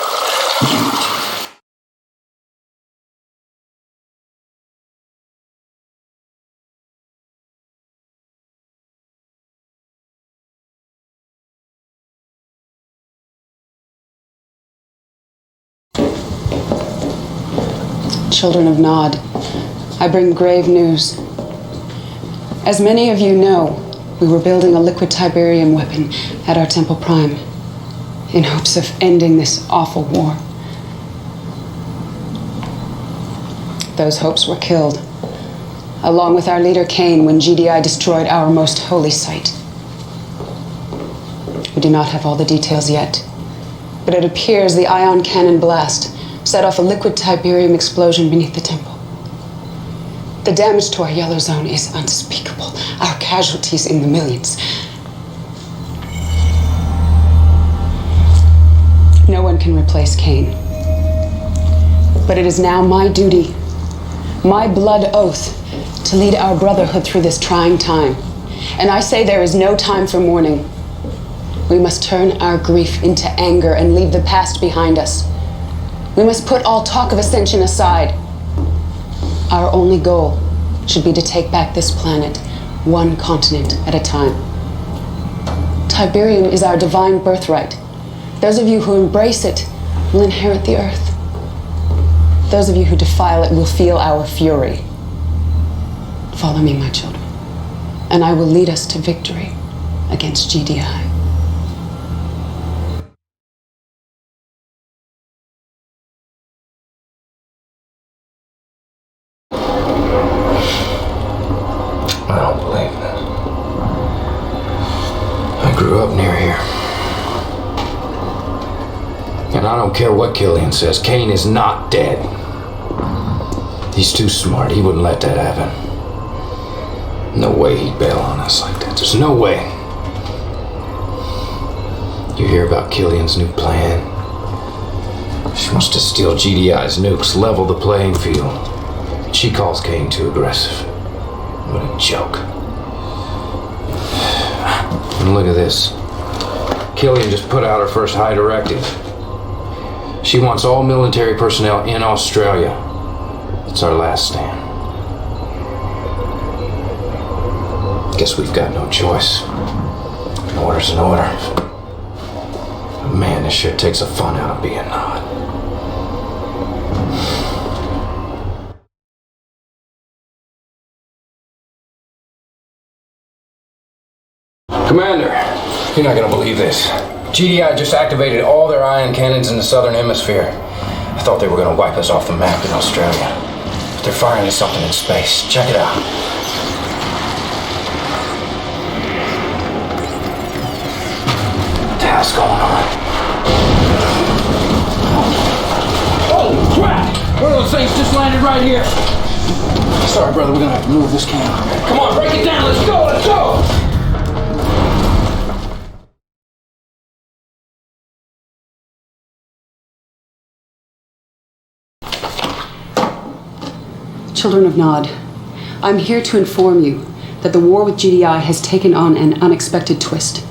Children of Nod, I bring grave news. As many of you know, We were building a liquid Tiberium weapon at our Temple Prime in hopes of ending this awful war. Those hopes were killed, along with our leader Cain, when GDI destroyed our most holy site. We do not have all the details yet, but it appears the ion cannon blast set off a liquid Tiberium explosion beneath the temple. The damage to our yellow zone is unspeakable. Our casualties in the millions. No one can replace Cain. But it is now my duty, my blood oath, to lead our brotherhood through this trying time. And I say there is no time for mourning. We must turn our grief into anger and leave the past behind us. We must put all talk of ascension aside. Our only goal should be to take back this planet, one continent at a time. Tiberium is our divine birthright. Those of you who embrace it will inherit the earth. Those of you who defile it will feel our fury. Follow me, my children, and I will lead us to victory against GDI. I don't believe that. I grew up near here. And I don't care what Killian says, Cain is not dead. He's too smart. He wouldn't let that happen. No way he'd bail on us like that. There's no way. You hear about Killian's new plan? She wants to steal GDI's nukes, level the playing field. She calls Cain too aggressive. What a joke. And look at this. Killian just put out her first high directive. She wants all military personnel in Australia. It's our last stand. Guess we've got no choice. An order's an order. But man, this sure takes the fun out of being Nod. Commander, you're not gonna believe this. GDI just activated all their ion cannons in the southern hemisphere. I thought they were gonna wipe us off the map in Australia. But they're firing at something in space. Check it out. What the hell's going on? Holy crap! One of those things just landed right here. Sorry, brother, we're gonna have to move this camera. Come on, break it down. Let's go, let's go! Children of Nod, I'm here to inform you that the war with GDI has taken on an unexpected twist.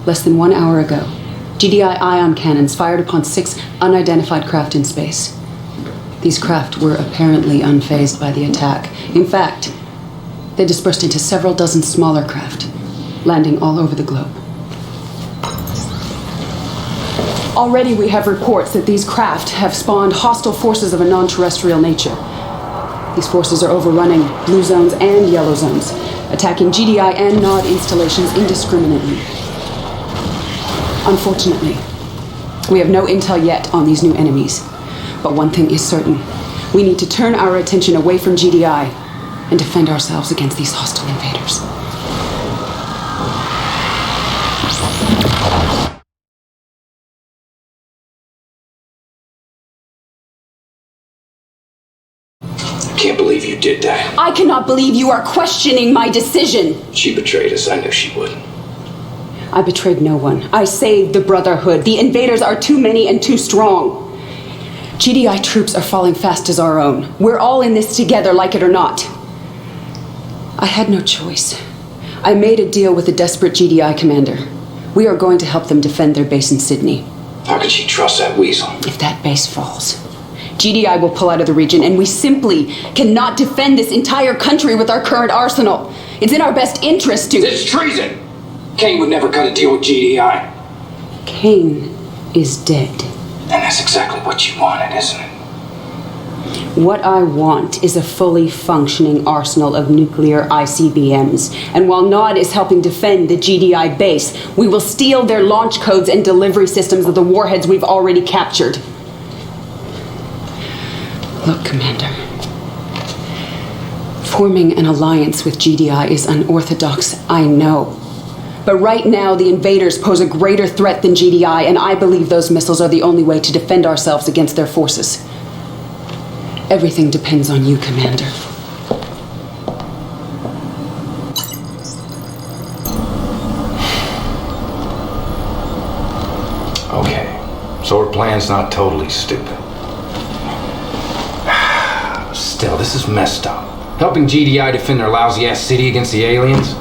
Less than 1 hour ago, GDI ion cannons fired upon 6 unidentified craft in space. These craft were apparently unfazed by the attack. In fact, they dispersed into several dozen smaller craft, landing all over the globe. Already we have reports that these craft have spawned hostile forces of a non-terrestrial nature. These forces are overrunning blue zones and yellow zones, attacking GDI and Nod installations indiscriminately. Unfortunately, we have no intel yet on these new enemies. But one thing is certain. We need to turn our attention away from GDI and defend ourselves against these hostile invaders. I can't believe you did that. I cannot believe you are questioning my decision. She betrayed us. I knew she would. I betrayed no one. I saved the Brotherhood. The invaders are too many and too strong. GDI troops are falling fast as our own. We're all in this together, like it or not. I had no choice. I made a deal with a desperate GDI commander. We are going to help them defend their base in Sydney. How can she trust that weasel? If that base falls, GDI will pull out of the region, and we simply cannot defend this entire country with our current arsenal. It's in our best interest to— It's treason! Cain would never cut a deal with GDI. Cain is dead. And that's exactly what you wanted, isn't it? What I want is a fully functioning arsenal of nuclear ICBMs. And while Nod is helping defend the GDI base, we will steal their launch codes and delivery systems of the warheads we've already captured. Look, Commander. Forming an alliance with GDI is unorthodox, I know. But right now, the invaders pose a greater threat than GDI, and I believe those missiles are the only way to defend ourselves against their forces. Everything depends on you, Commander. Okay, so our plan's not totally stupid. Still, this is messed up. Helping GDI defend their lousy-ass city against the aliens?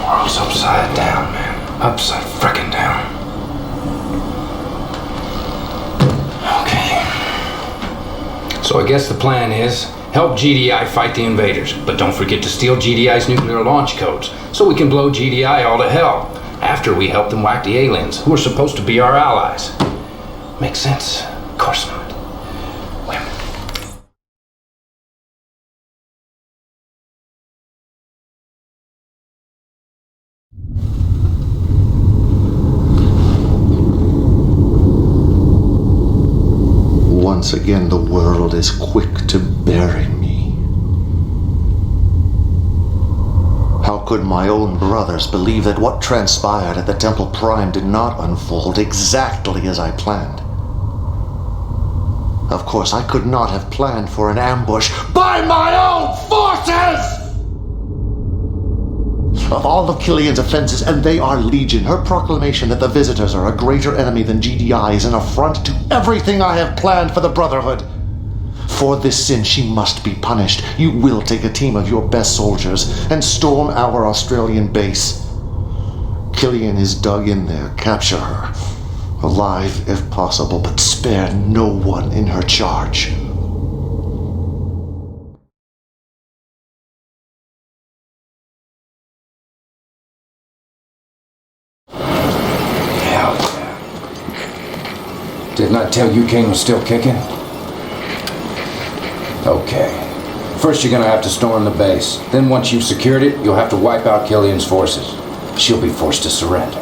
World's upside down, man. Upside frickin' down. Okay. So I guess the plan is help GDI fight the invaders, but don't forget to steal GDI's nuclear launch codes so we can blow GDI all to hell after we help them whack the aliens, who are supposed to be our allies. Makes sense? Of course not. Once again, the world is quick to bury me. How could my own brothers believe that what transpired at the Temple Prime did not unfold exactly as I planned? Of course, I could not have planned for an ambush by my own forces! Of all of Killian's offenses, and they are legion, her proclamation that the Visitors are a greater enemy than GDI is an affront to everything I have planned for the Brotherhood. For this sin, she must be punished. You will take a team of your best soldiers and storm our Australian base. Killian is dug in there. Capture her. Alive, if possible, but spare no one in her charge. Didn't I tell you Kane was still kicking? Okay. First you're gonna have to storm the base. Then once you've secured it, you'll have to wipe out Killian's forces. She'll be forced to surrender.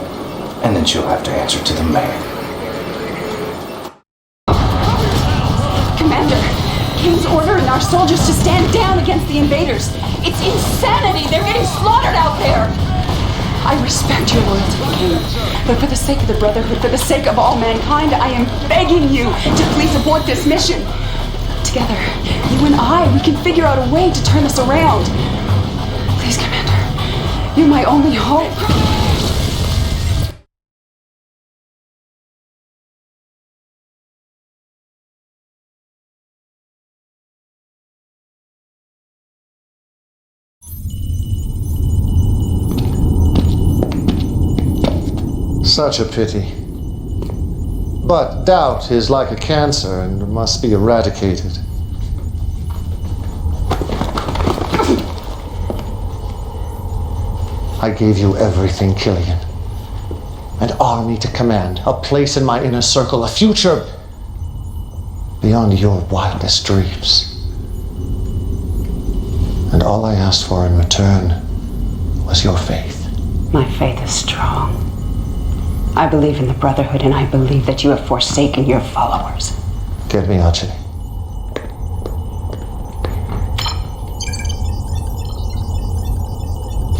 And then she'll have to answer to the man. Commander, Kane's ordering our soldiers to stand down against the invaders. It's insanity! They're getting slaughtered out there! I respect your loyalty, Kane, but for the sake of the Brotherhood, for the sake of all mankind, I am begging you to please abort this mission. Together, you and I, we can figure out a way to turn this around. Please, Commander, you're my only hope. Such a pity. But doubt is like a cancer and must be eradicated. I gave you everything, Killian. An army to command, a place in my inner circle, a future beyond your wildest dreams. And all I asked for in return was your faith. My faith is strong. I believe in the Brotherhood, and I believe that you have forsaken your followers. Get me, Aceh.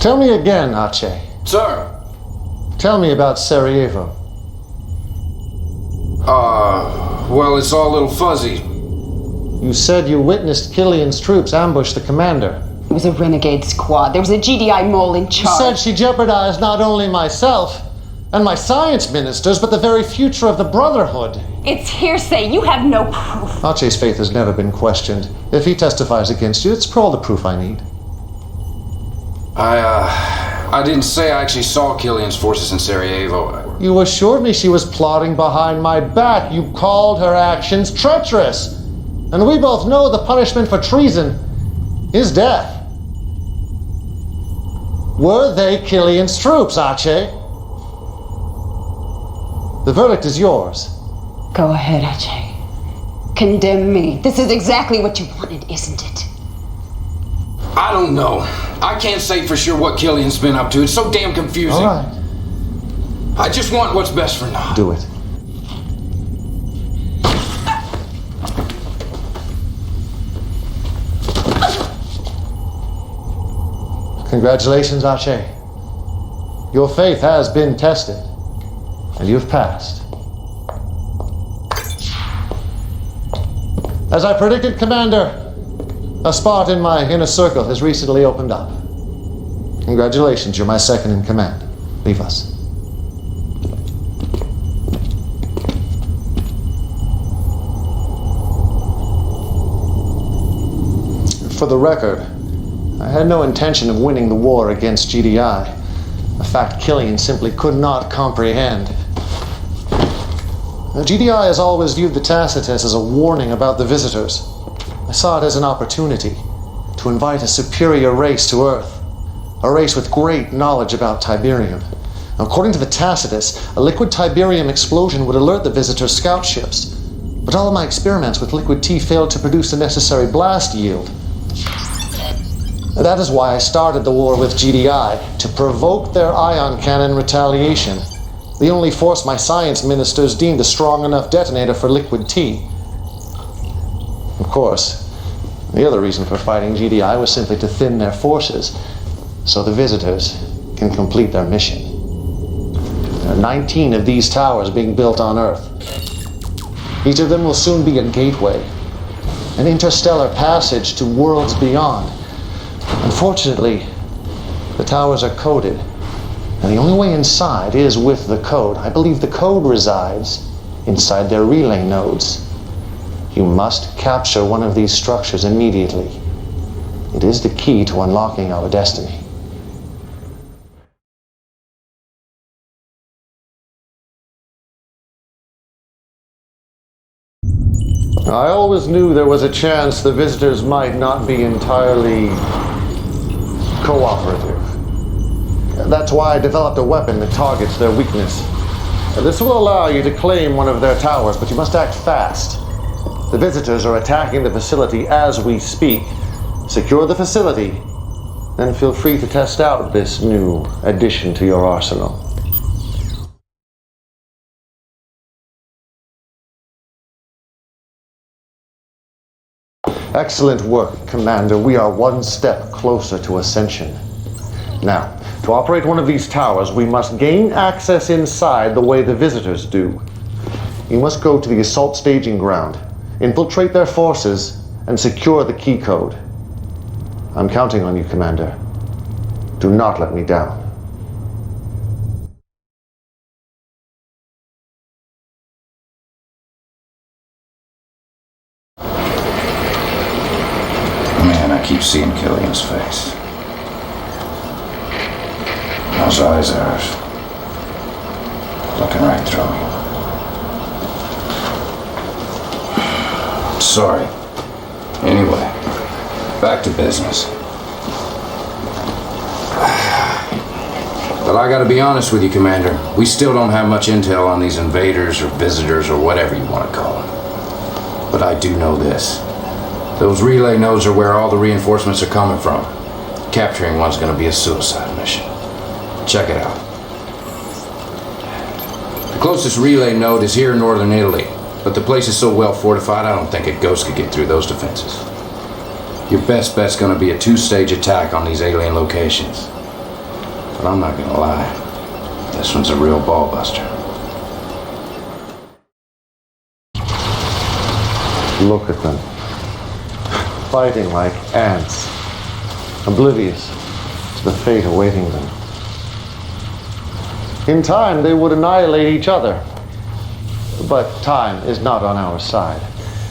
Tell me again, Aceh. Sir! Tell me about Sarajevo. Well, it's all a little fuzzy. You said you witnessed Killian's troops ambush the commander. It was a renegade squad. There was a GDI mole in charge. You said she jeopardized not only myself and my science ministers, but the very future of the Brotherhood. It's hearsay. You have no proof. Aceh's faith has never been questioned. If he testifies against you, it's all the proof I need. I didn't say I actually saw Killian's forces in Sarajevo. You assured me she was plotting behind my back. You called her actions treacherous. And we both know the punishment for treason is death. Were they Killian's troops, Aceh? The verdict is yours. Go ahead, Aceh. Condemn me. This is exactly what you wanted, isn't it? I don't know. I can't say for sure what Killian's been up to. It's so damn confusing. All right. I just want what's best for Nod. Do it. Congratulations, Archie. Your faith has been tested, and you've passed. As I predicted, Commander, a spot in my inner circle has recently opened up. Congratulations, you're my second in command. Leave us. For the record, I had no intention of winning the war against GDI, a fact Killian simply could not comprehend. GDI has always viewed the Tacitus as a warning about the visitors. I saw it as an opportunity to invite a superior race to Earth, a race with great knowledge about Tiberium. Now, according to the Tacitus, a liquid Tiberium explosion would alert the visitors' scout ships, but all of my experiments with liquid T failed to produce the necessary blast yield. That is why I started the war with GDI, to provoke their ion cannon retaliation, the only force my science ministers deemed a strong enough detonator for liquid T. Of course, the other reason for fighting GDI was simply to thin their forces, so the visitors can complete their mission. There are 19 of these towers being built on Earth. Each of them will soon be a gateway, an interstellar passage to worlds beyond. Unfortunately, the towers are coded, and the only way inside is with the code. I believe the code resides inside their relay nodes. You must capture one of these structures immediately. It is the key to unlocking our destiny. I always knew there was a chance the visitors might not be entirely cooperative. That's why I developed a weapon that targets their weakness. This will allow you to claim one of their towers, but you must act fast. The visitors are attacking the facility as we speak. Secure the facility, then feel free to test out this new addition to your arsenal. Excellent work, Commander. We are one step closer to ascension. Now, to operate one of these towers, we must gain access inside the way the visitors do. You must go to the assault staging ground, infiltrate their forces, and secure the key code. I'm counting on you, Commander. Do not let me down. Man, I keep seeing Killian's face. Those eyes are looking right through me. Sorry. Anyway, back to business. But I gotta be honest with you, Commander. We still don't have much intel on these invaders or visitors or whatever you want to call them. But I do know this. Those relay nodes are where all the reinforcements are coming from. Capturing one's gonna be a suicide mission. Check it out. The closest relay node is here in northern Italy, but the place is so well fortified I don't think a ghost could get through those defenses. Your best bet's gonna be a two-stage attack on these alien locations. But I'm not gonna lie, this one's a real ball buster. Look at them. Fighting like ants, oblivious to the fate awaiting them. In time, they would annihilate each other. But time is not on our side.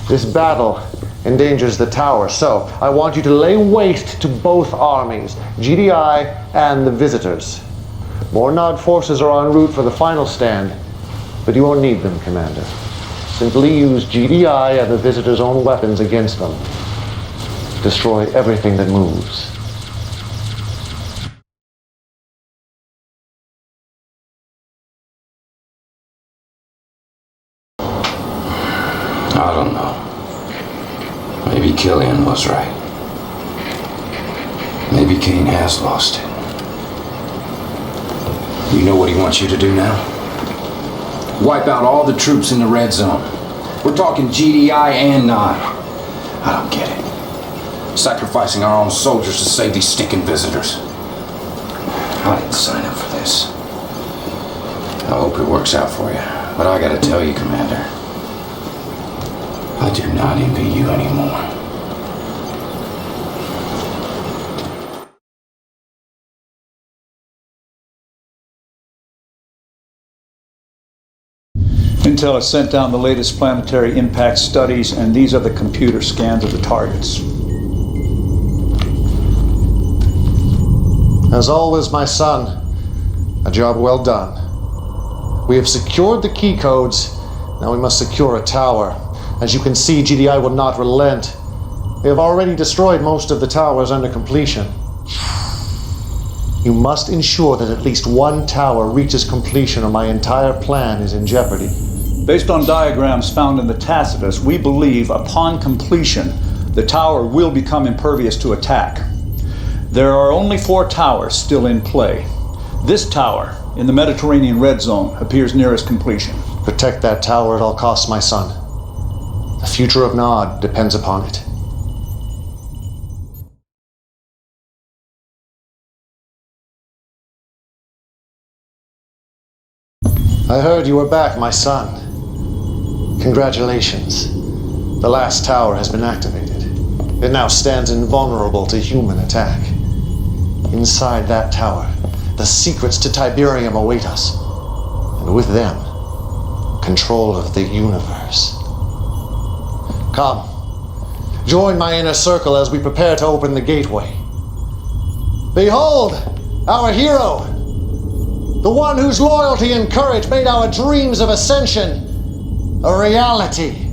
This battle endangers the tower, so I want you to lay waste to both armies, GDI and the visitors. More Nod forces are en route for the final stand, but you won't need them, Commander. Simply use GDI and the visitors' own weapons against them. Destroy everything that moves. I don't know. Maybe Killian was right. Maybe Kane has lost it. You know what he wants you to do now? Wipe out all the troops in the red zone. We're talking GDI and NOD. I don't get it. Sacrificing our own soldiers to save these stinking visitors. I didn't sign up for this. I hope it works out for you. But I gotta tell you, Commander, I do not envy you anymore. Intel has sent down the latest planetary impact studies, and these are the computer scans of the targets. As always, my son, a job well done. We have secured the key codes. Now we must secure a tower. As you can see, GDI will not relent. We have already destroyed most of the towers under completion. You must ensure that at least one tower reaches completion, or my entire plan is in jeopardy. Based on diagrams found in the Tacitus, we believe upon completion, the tower will become impervious to attack. There are only 4 towers still in play. This tower, in the Mediterranean red zone, appears nearest completion. Protect that tower at all costs, my son. The future of Nod depends upon it. I heard you were back, my son. Congratulations. The last tower has been activated. It now stands invulnerable to human attack. Inside that tower, the secrets to Tiberium await us, and with them, control of the universe. Come, join my inner circle as we prepare to open the gateway. Behold, our hero, the one whose loyalty and courage made our dreams of ascension a reality.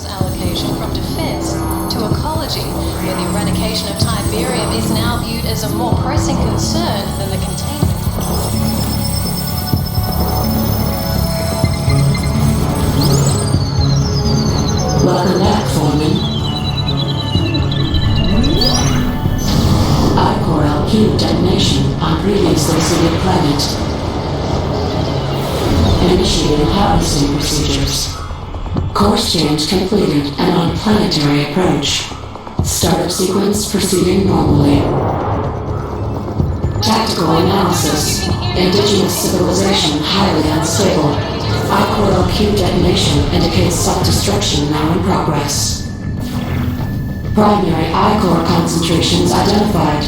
Allocation from defense to ecology, where the eradication of Tiberium is now viewed as a more pressing concern than the containment. Welcome back, Foreman. Icor LQ detonation on previously seeded planet. Initiating harvesting procedures. Course change completed and on planetary approach. Startup sequence proceeding normally. Tactical analysis. Indigenous civilization highly unstable. Icor LQ detonation indicates self-destruction now in progress. Primary Icor concentrations identified.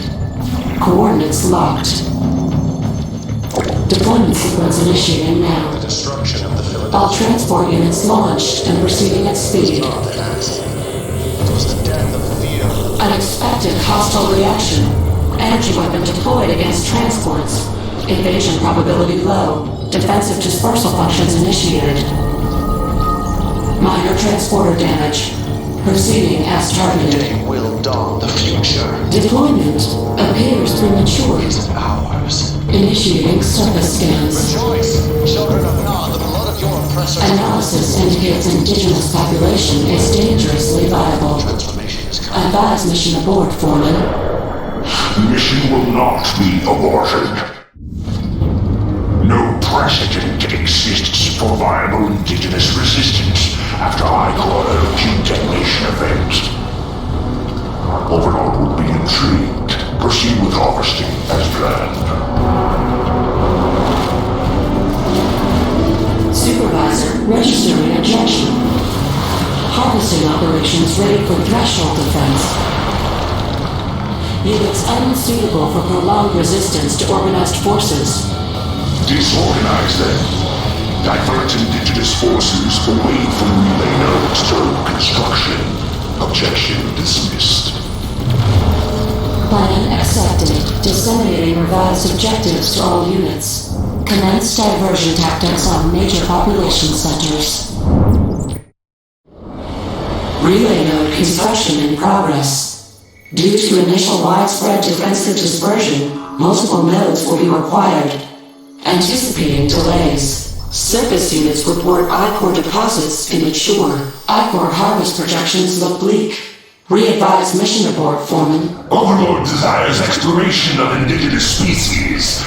Coordinates locked. Deployment sequence initiating now. All transport units launched and proceeding at speed. Unexpected hostile reaction. Energy weapon deployed against transports. Invasion probability low. Defensive dispersal functions initiated. Minor transporter damage. Proceeding as targeted. Will dawn the future. Deployment appears premature. Is ours. Initiating surface scans. Rejoice, children of Nod, the blood of your oppressors. Analysis indicates indigenous population is dangerously viable. Advise mission abort, Foreman. Mission will not be aborted. No precedent exists for viable indigenous resistance after Icor LQ detonation event. Overlord would be intrigued. Proceed with harvesting as planned. Supervisor, registering ejection. Harvesting operations ready for threshold defense. Units unsuitable for prolonged resistance to organized forces. Disorganize them. Divert indigenous forces away from relay nodes to construction. Objection dismissed. Plan accepted. Disseminating revised objectives to all units. Commence diversion tactics on major population centers. Relay node construction in progress. Due to initial widespread defensive dispersion, multiple nodes will be required. Anticipating delays. Surface units report ichor deposits immature. Ichor harvest projections look bleak. Re-advise mission report, Foreman. Overlord desires exploration of indigenous species.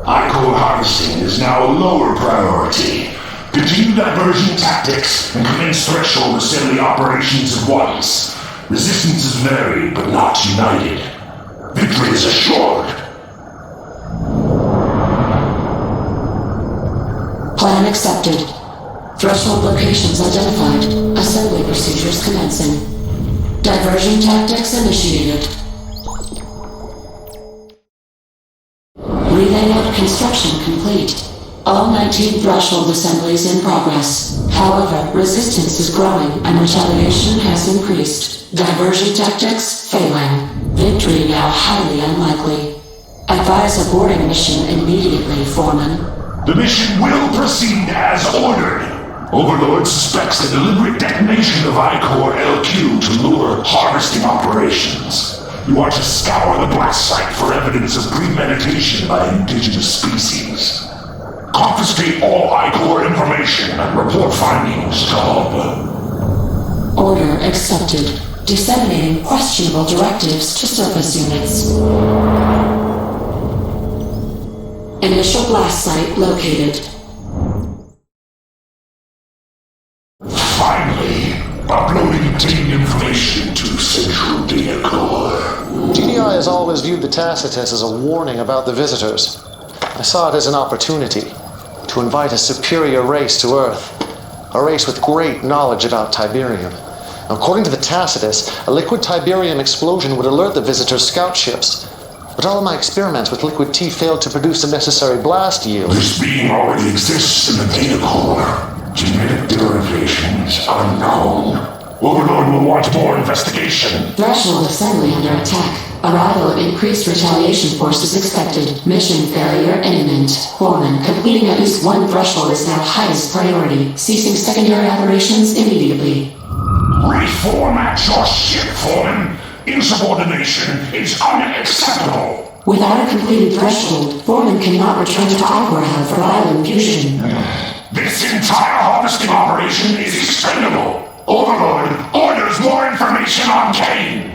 Ichor harvesting is now a lower priority. Continue diversion tactics and commence threshold assembly operations at once. Resistance is varied but not united. Victory is assured. Plan accepted. Threshold locations identified. Assembly procedures commencing. Diversion tactics initiated. Relay node construction complete. All 19 threshold assemblies in progress. However, resistance is growing and retaliation has increased. Diversion tactics failing. Victory now highly unlikely. Advise aborting mission immediately, Foreman. The mission will proceed as ordered. Overlord suspects the deliberate detonation of Ichor LQ to lure harvesting operations. You are to scour the blast site for evidence of premeditation by indigenous species. Confiscate all Ichor information and report findings to Hub. Order accepted. Disseminating questionable directives to surface units. Initial blast site located. Finally, uploading obtained information to Central Data Core. GDI has always viewed the Tacitus as a warning about the visitors. I saw it as an opportunity to invite a superior race to Earth, a race with great knowledge about Tiberium. According to the Tacitus, a liquid Tiberium explosion would alert the visitors' scout ships. But all of my experiments with liquid T failed to produce the necessary blast yield. This being already exists in the data core. Genetic derivations unknown. Overlord will want more investigation. Threshold assembly under attack. Arrival of increased retaliation force is expected. Mission failure imminent. Foreman, completing at least one threshold is now highest priority. Ceasing secondary operations immediately. Reformat your ship, Foreman. Insubordination is unacceptable. Without a completed threshold, Foreman cannot return to Ichor Hub for vital infusion. This entire harvesting operation is expendable. Overlord orders more information on Kane.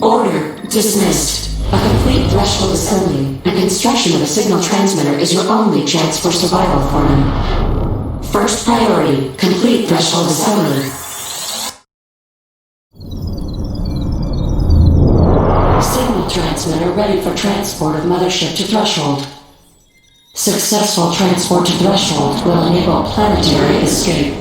Order dismissed. A complete threshold assembly and construction of a signal transmitter is your only chance for survival, Foreman. First priority, complete threshold assembly. Signal transmitter ready for transport of mothership to threshold. Successful transport to threshold will enable planetary escape.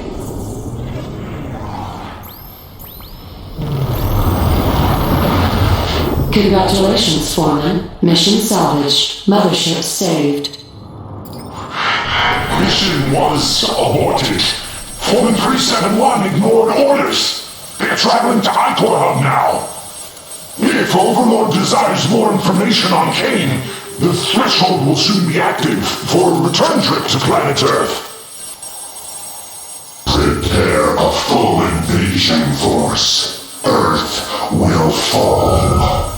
Congratulations, Foreman. Mission salvaged. Mothership saved. Mission was aborted. Foreman 371 ignored orders. They're traveling to Ichor Hub now. If Overlord desires more information on Kane, the threshold will soon be active for a return trip to planet Earth. Prepare a full invasion force. Earth will fall.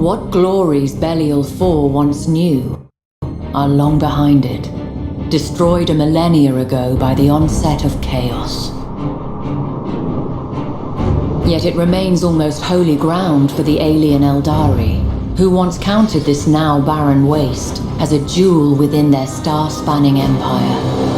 What glories Belial 4 once knew are long behind it, destroyed a millennia ago by the onset of chaos. Yet it remains almost holy ground for the alien Eldari, who once counted this now barren waste as a jewel within their star-spanning empire.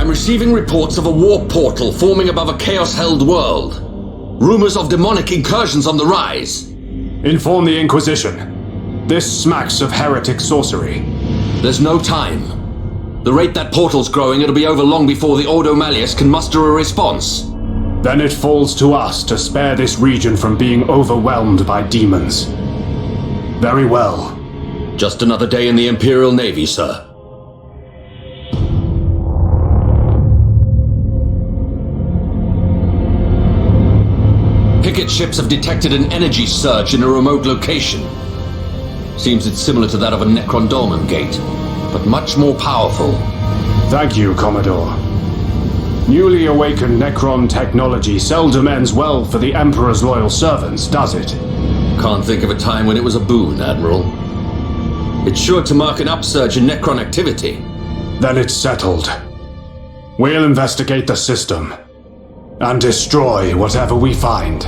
Receiving reports of a war portal forming above a chaos-held world. Rumors of demonic incursions on the rise. Inform the Inquisition. This smacks of heretic sorcery. There's no time. The rate that portal's growing, it'll be over long before the Ordo Malleus can muster a response. Then it falls to us to spare this region from being overwhelmed by demons. Very well. Just another day in the Imperial Navy, sir. Picket ships have detected an energy surge in a remote location. Seems it's similar to that of a Necron Dolmen gate, but much more powerful. Thank you, Commodore. Newly awakened Necron technology seldom ends well for the Emperor's loyal servants, does it? Can't think of a time when it was a boon, Admiral. It's sure to mark an upsurge in Necron activity. Then it's settled. We'll investigate the system and destroy whatever we find.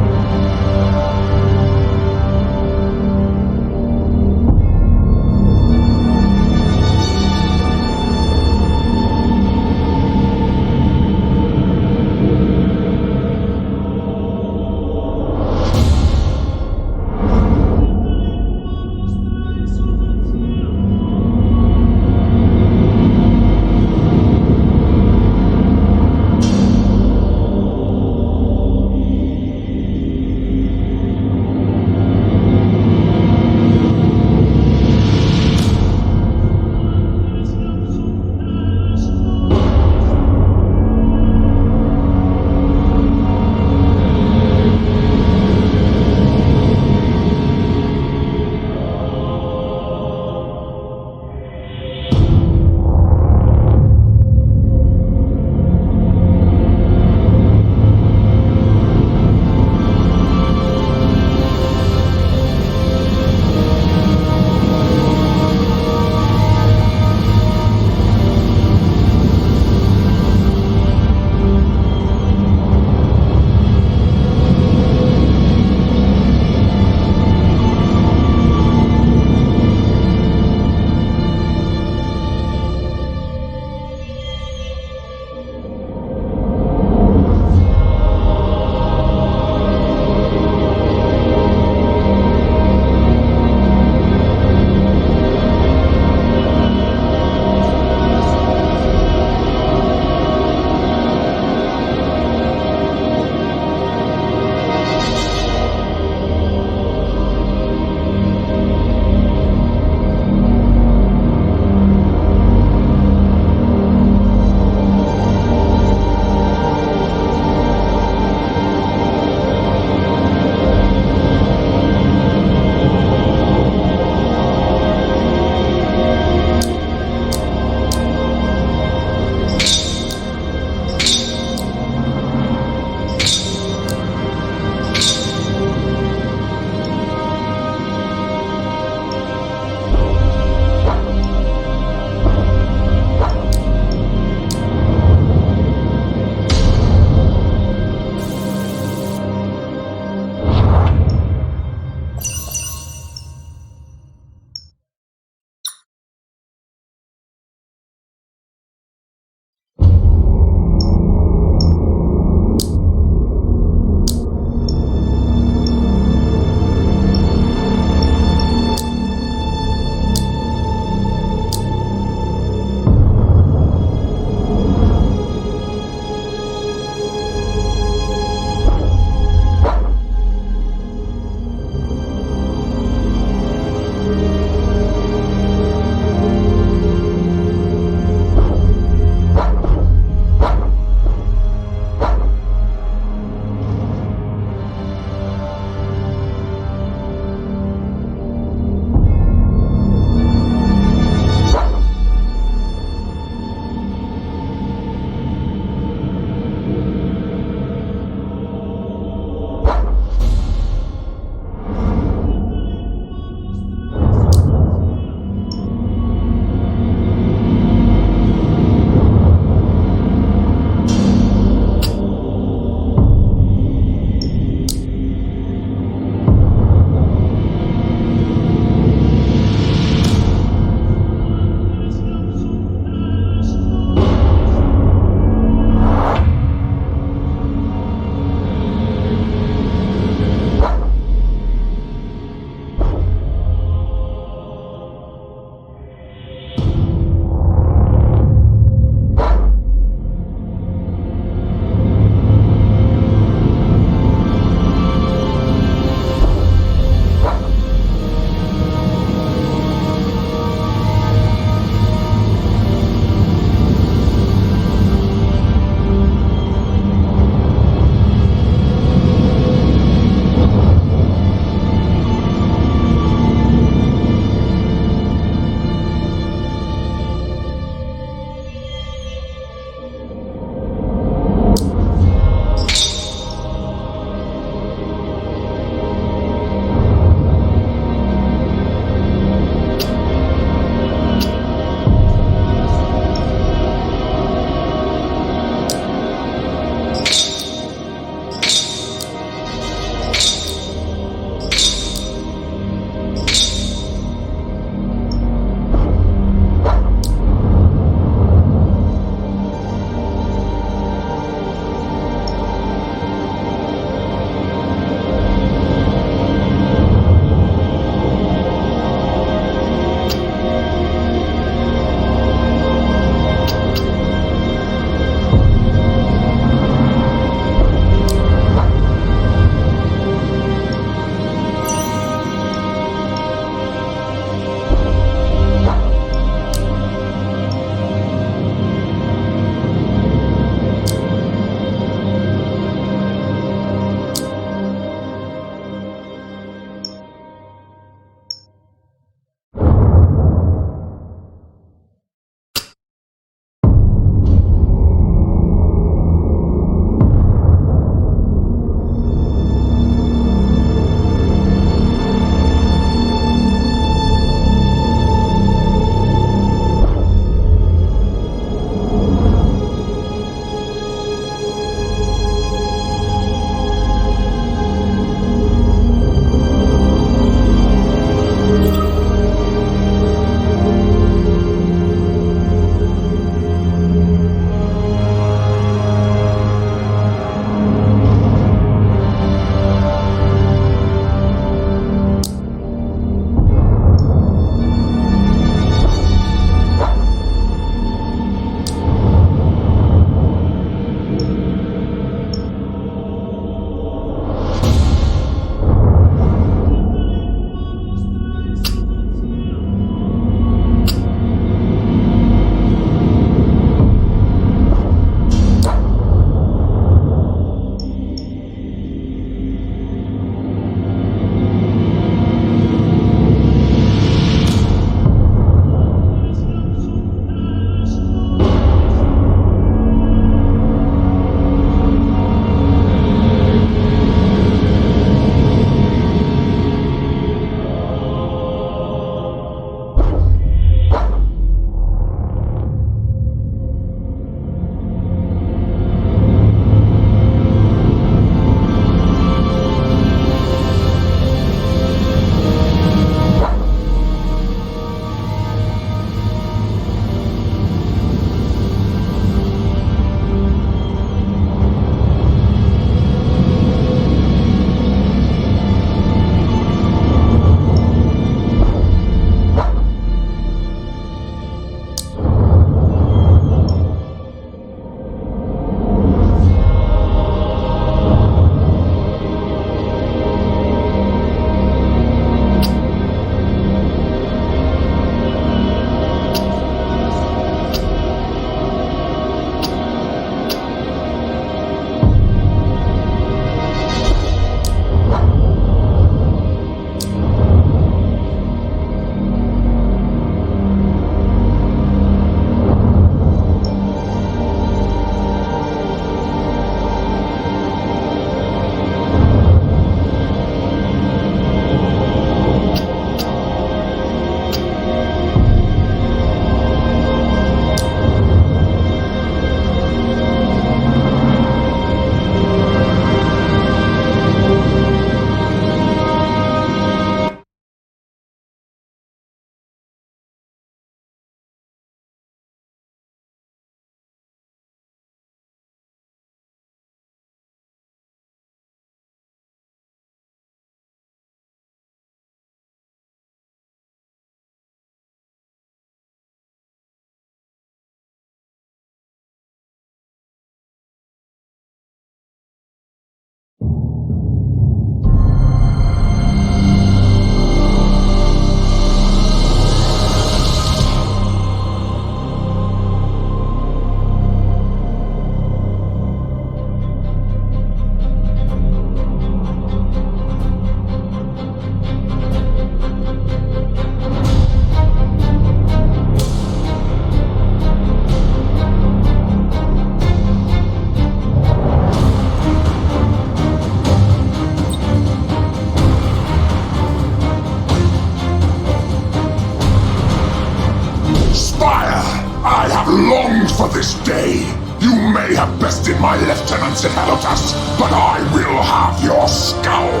for this day. You may have bested my lieutenants at Helotas, but I will have your skull.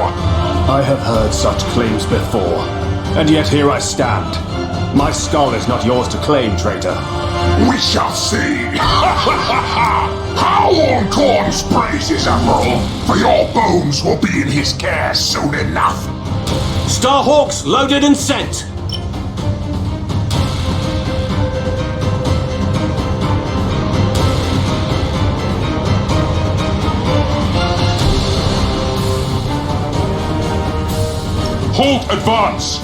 I have heard such claims before, and yet here I stand. My skull is not yours to claim, traitor. We shall see. How on Korn's praises, Admiral, for your bones will be in his care soon enough. Starhawks loaded and sent! Halt advance!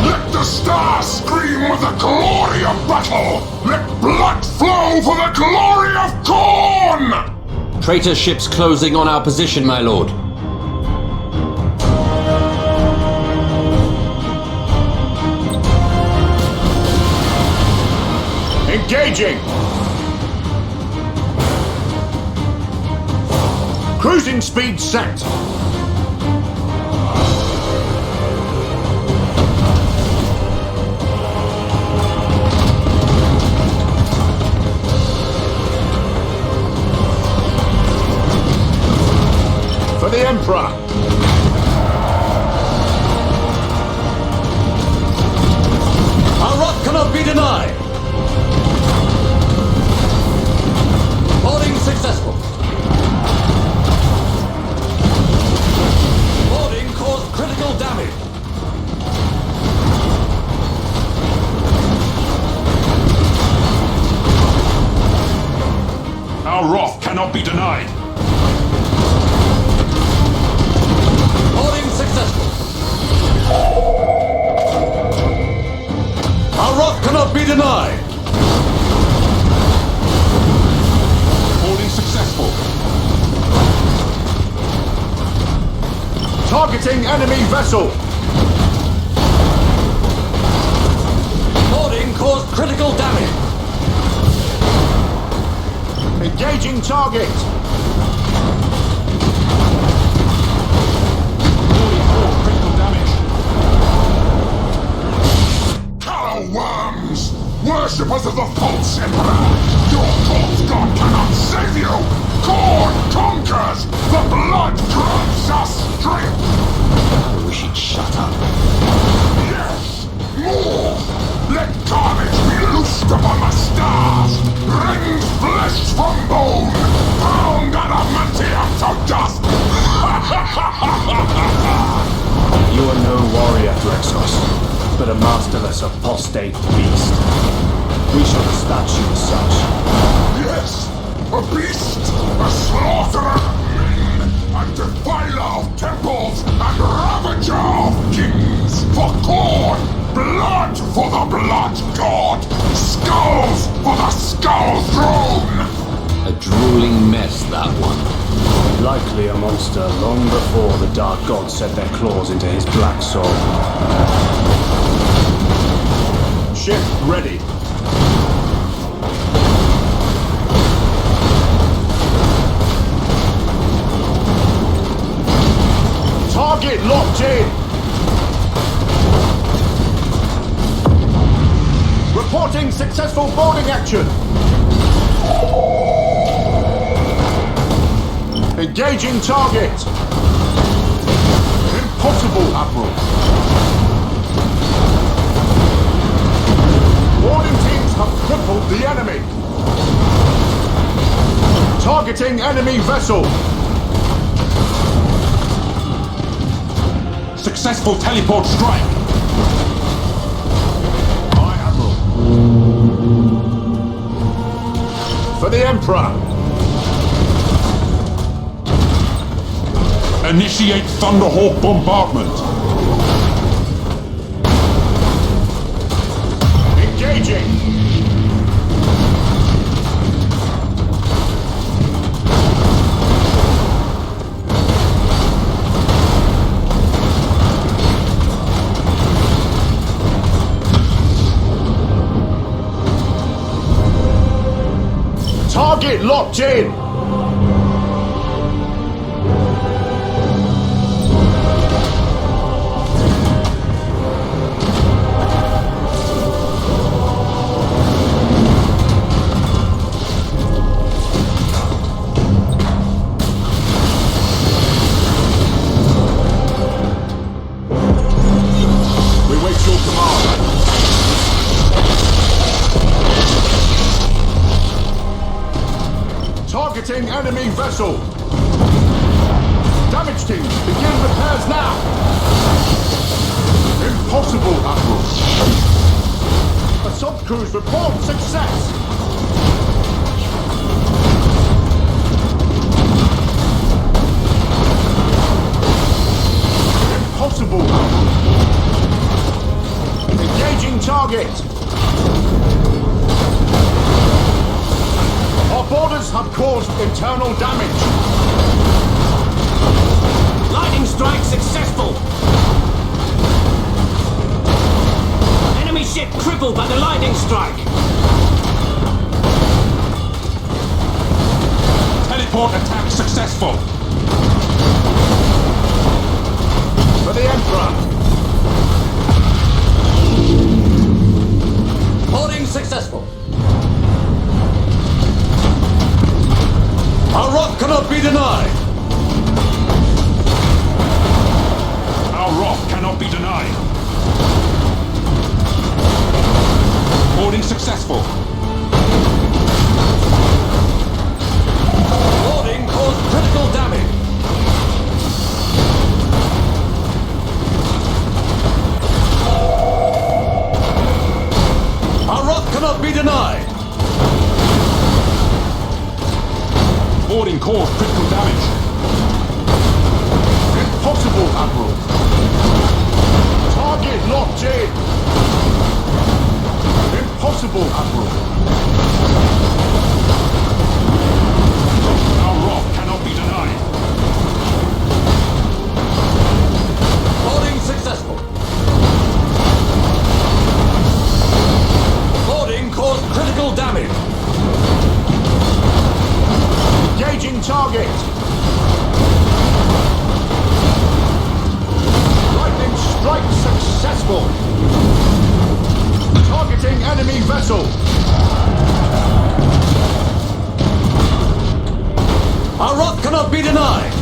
Let the stars scream with the glory of battle! Let blood flow for the glory of Korn! Traitor ships closing on our position, my lord. Engaging! Cruising speed set! For the Emperor! Our rock cannot be denied! Boarding successful. Boarding caused critical damage. Our wrath cannot be denied. Boarding successful. Our wrath cannot be denied. Successful. Targeting enemy vessel! Boarding caused critical damage. Engaging target! Critical damage. Callow worms! Worshippers of the false Emperor! Your false god cannot save you! Korn conquers! The blood grants us strength! I wish he'd shut up. Yes! More! Let carnage be loosed upon the stars! Rend flesh from bone! Pound adamantium to dust! You are no warrior, Drexos, but a masterless apostate beast. We shall dispatch you as such. Yes! A beast! A slaughterer of men! A defiler of temples! And ravager of kings! For Korn! Blood for the blood god! Skulls for the skull throne! A drooling mess, that one. Likely a monster long before the dark gods set their claws into his black soul. Ship ready. Target locked in! Reporting successful boarding action! Engaging target! Impossible, Admiral! Boarding teams have crippled the enemy! Targeting enemy vessel! Successful teleport strike! Aye, Admiral. For the Emperor! Initiate Thunderhawk bombardment! Engaging! Target Target locked in! Targeting enemy vessel. Damage team, begin repairs now. Impossible, Admiral. Assault crews report success. Impossible, Admiral. Engaging target. Our boarders have caused internal damage. Lightning strike successful! Enemy ship crippled by the lightning strike! Teleport attack successful. For the Emperor. Boarding successful! Our rock cannot be denied! Our rock cannot be denied! Boarding successful! Boarding caused critical damage! Our rock cannot be denied! Boarding caused critical damage. Impossible, Admiral. Target locked in. Impossible, Admiral. Our rock cannot be denied. Boarding successful. Boarding caused critical damage. Engaging target! Lightning strike successful! Targeting enemy vessel! Our rock cannot be denied!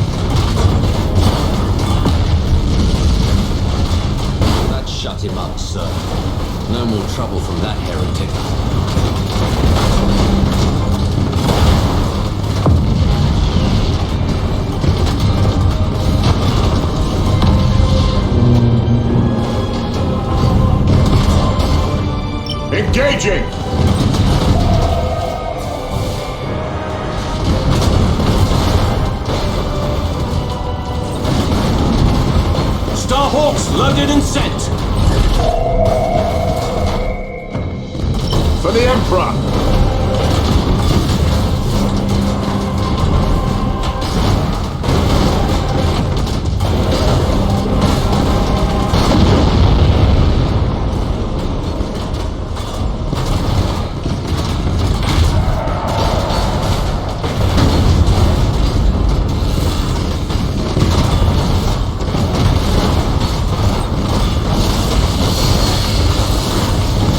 That shut him up, sir. No more trouble from that heretic. Engaging! Starhawks loaded and sent! For the Emperor!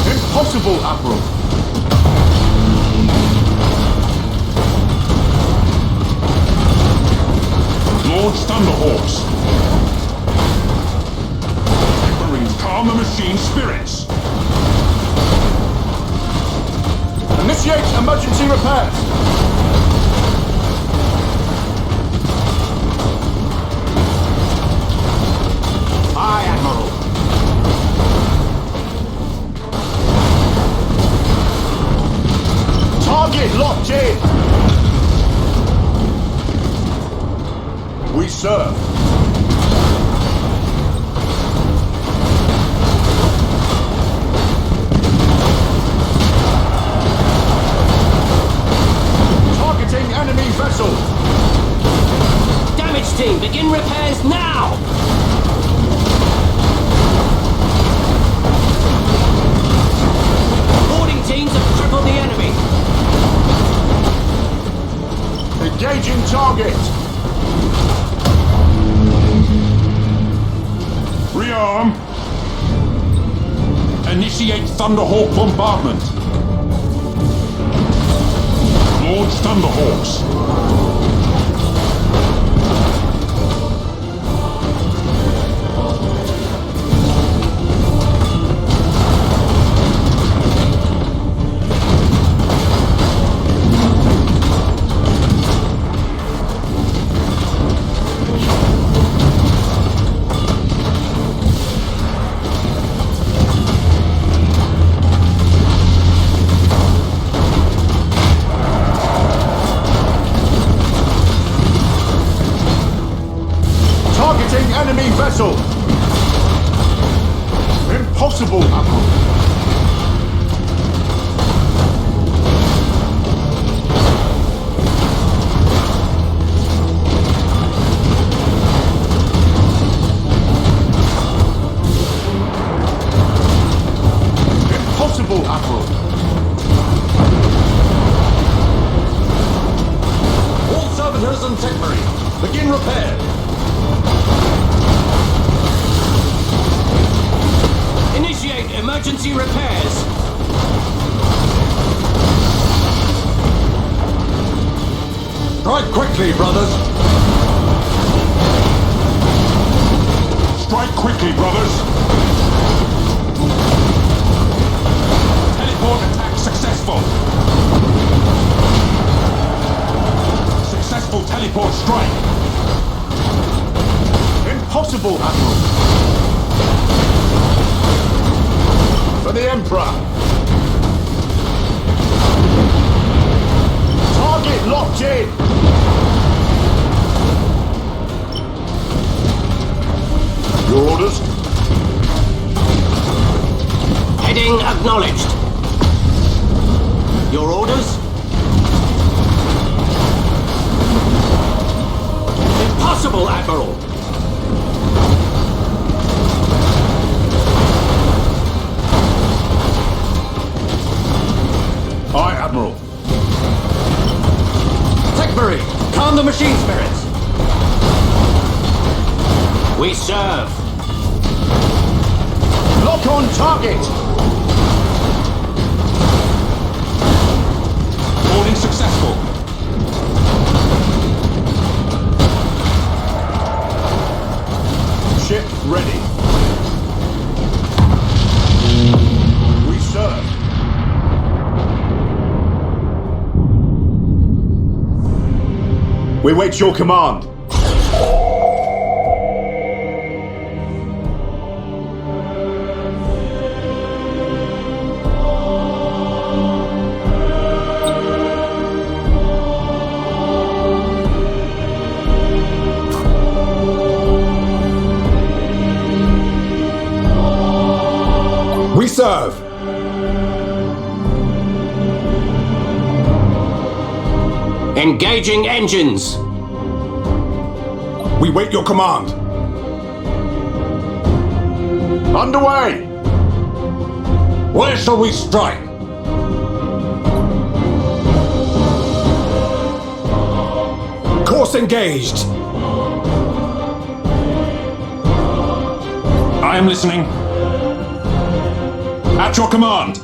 Impossible, Admiral! Launch Thunderhawks! Marines, calm the machine spirits! Initiate emergency repairs! Aye, Admiral! Target locked in! We serve. Targeting enemy vessel! Damage team, begin repairs now! Boarding teams have crippled the enemy. target! Rearm! Initiate Thunderhawk bombardment! Launch Thunderhawks! Targeting enemy vessel! Impossible, Admiral! Impossible, Admiral! All servitors and Techmarine, begin repair! Initiate emergency repairs! Strike quickly, brothers! Strike quickly, brothers! Teleport attack successful! Successful teleport strike! Impossible, Admiral! For the Emperor! Target locked in! Your orders? Heading acknowledged. Your orders? Impossible, Admiral! Aye, Admiral. Techmarine, calm the machine spirits. We serve. Lock on target! Boarding successful. Ship ready. We serve. We wait your command. We serve. Engaging engines. We wait your command. Underway! Where shall we strike? Course engaged. I am listening. At your command.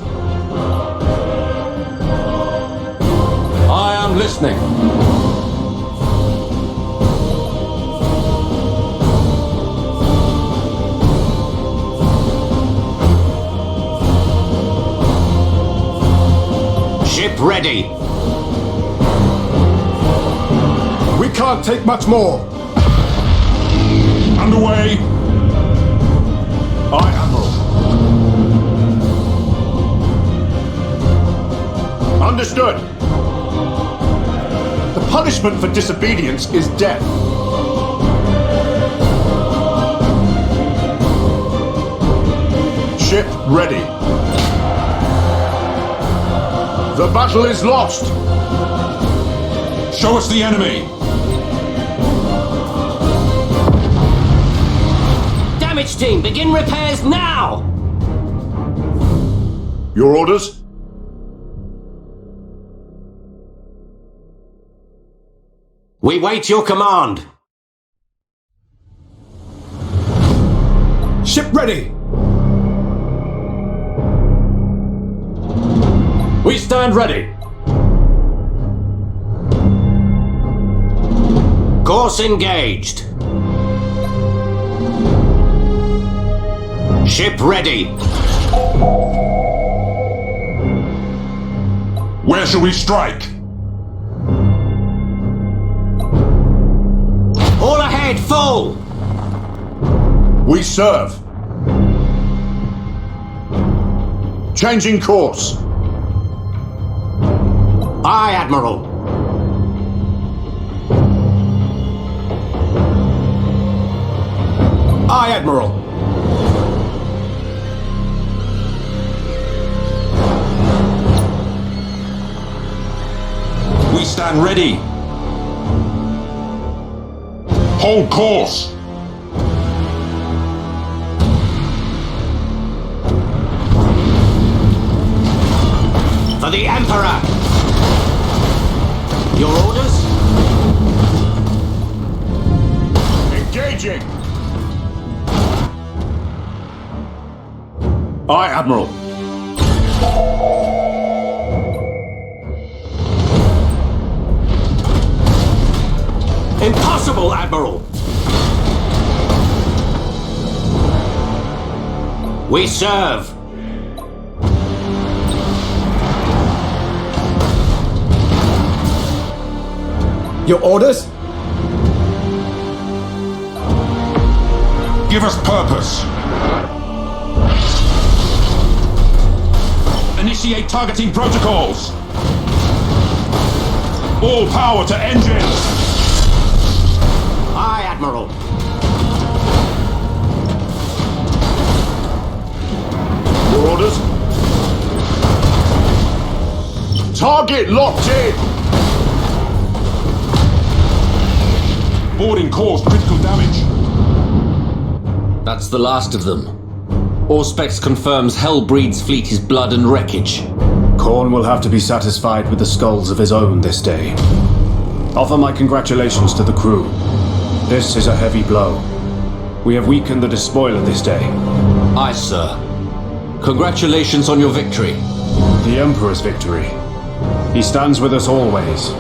I am listening. Ship ready. We can't take much more. Underway. Aye, Admiral. Understood. The punishment for disobedience is death. Ship ready. The battle is lost. Show us the enemy. Damage team, begin repairs now! Your orders? We wait your command. Ship ready! We stand ready. Course engaged. Ship ready. Where shall we strike? All ahead, full! We serve. Changing course. Aye, Admiral. Aye, Admiral. We stand ready. Hold course. For the Emperor! Your orders? Engaging! Aye, Admiral. Impossible, Admiral! We serve! Your orders? Give us purpose. Initiate targeting protocols. All power to engines. Aye, Admiral. Your orders? Target locked in. Boarding caused critical damage. That's the last of them. Auspex confirms Hellbreed's fleet is blood and wreckage. Khorne will have to be satisfied with the skulls of his own this day. Offer my congratulations to the crew. This is a heavy blow. We have weakened the despoiler this day. Aye, sir. Congratulations on your victory. The Emperor's victory. He stands with us always.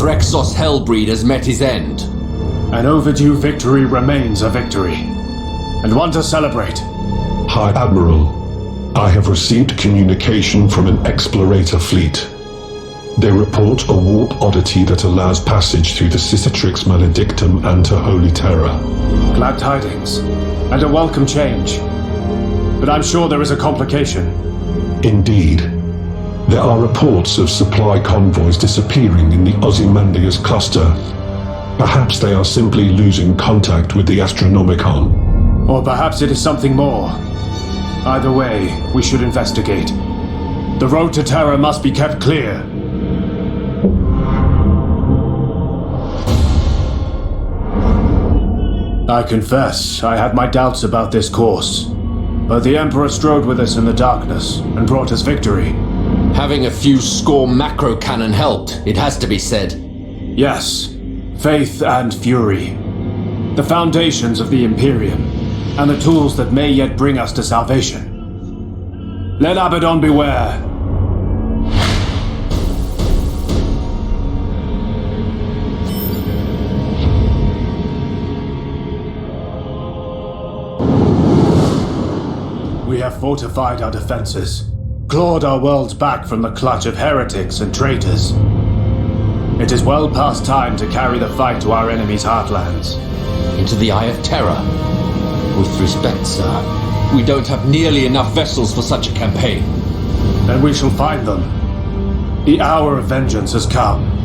Threxos Hellbreed has met his end. An overdue victory remains a victory, and one to celebrate. High Admiral, I have received communication from an explorator fleet. They report a warp oddity that allows passage through the Cicatrix Maledictum and to Holy Terra. Glad tidings, and a welcome change. But I'm sure there is a complication. Indeed. There are reports of supply convoys disappearing in the Ozymandias cluster. Perhaps they are simply losing contact with the Astronomicon. Or perhaps it is something more. Either way, we should investigate. The road to Terra must be kept clear. I confess, I had my doubts about this course. But the Emperor strode with us in the darkness and brought us victory. Having a few score macro cannon helped, it has to be said. Yes, faith and fury. The foundations of the Imperium, and the tools that may yet bring us to salvation. Let Abaddon beware. We have fortified our defenses, clawed our worlds back from the clutch of heretics and traitors. It is well past time to carry the fight to our enemy's heartlands. Into the Eye of Terror. With respect, sir, we don't have nearly enough vessels for such a campaign. Then we shall find them. The hour of vengeance has come.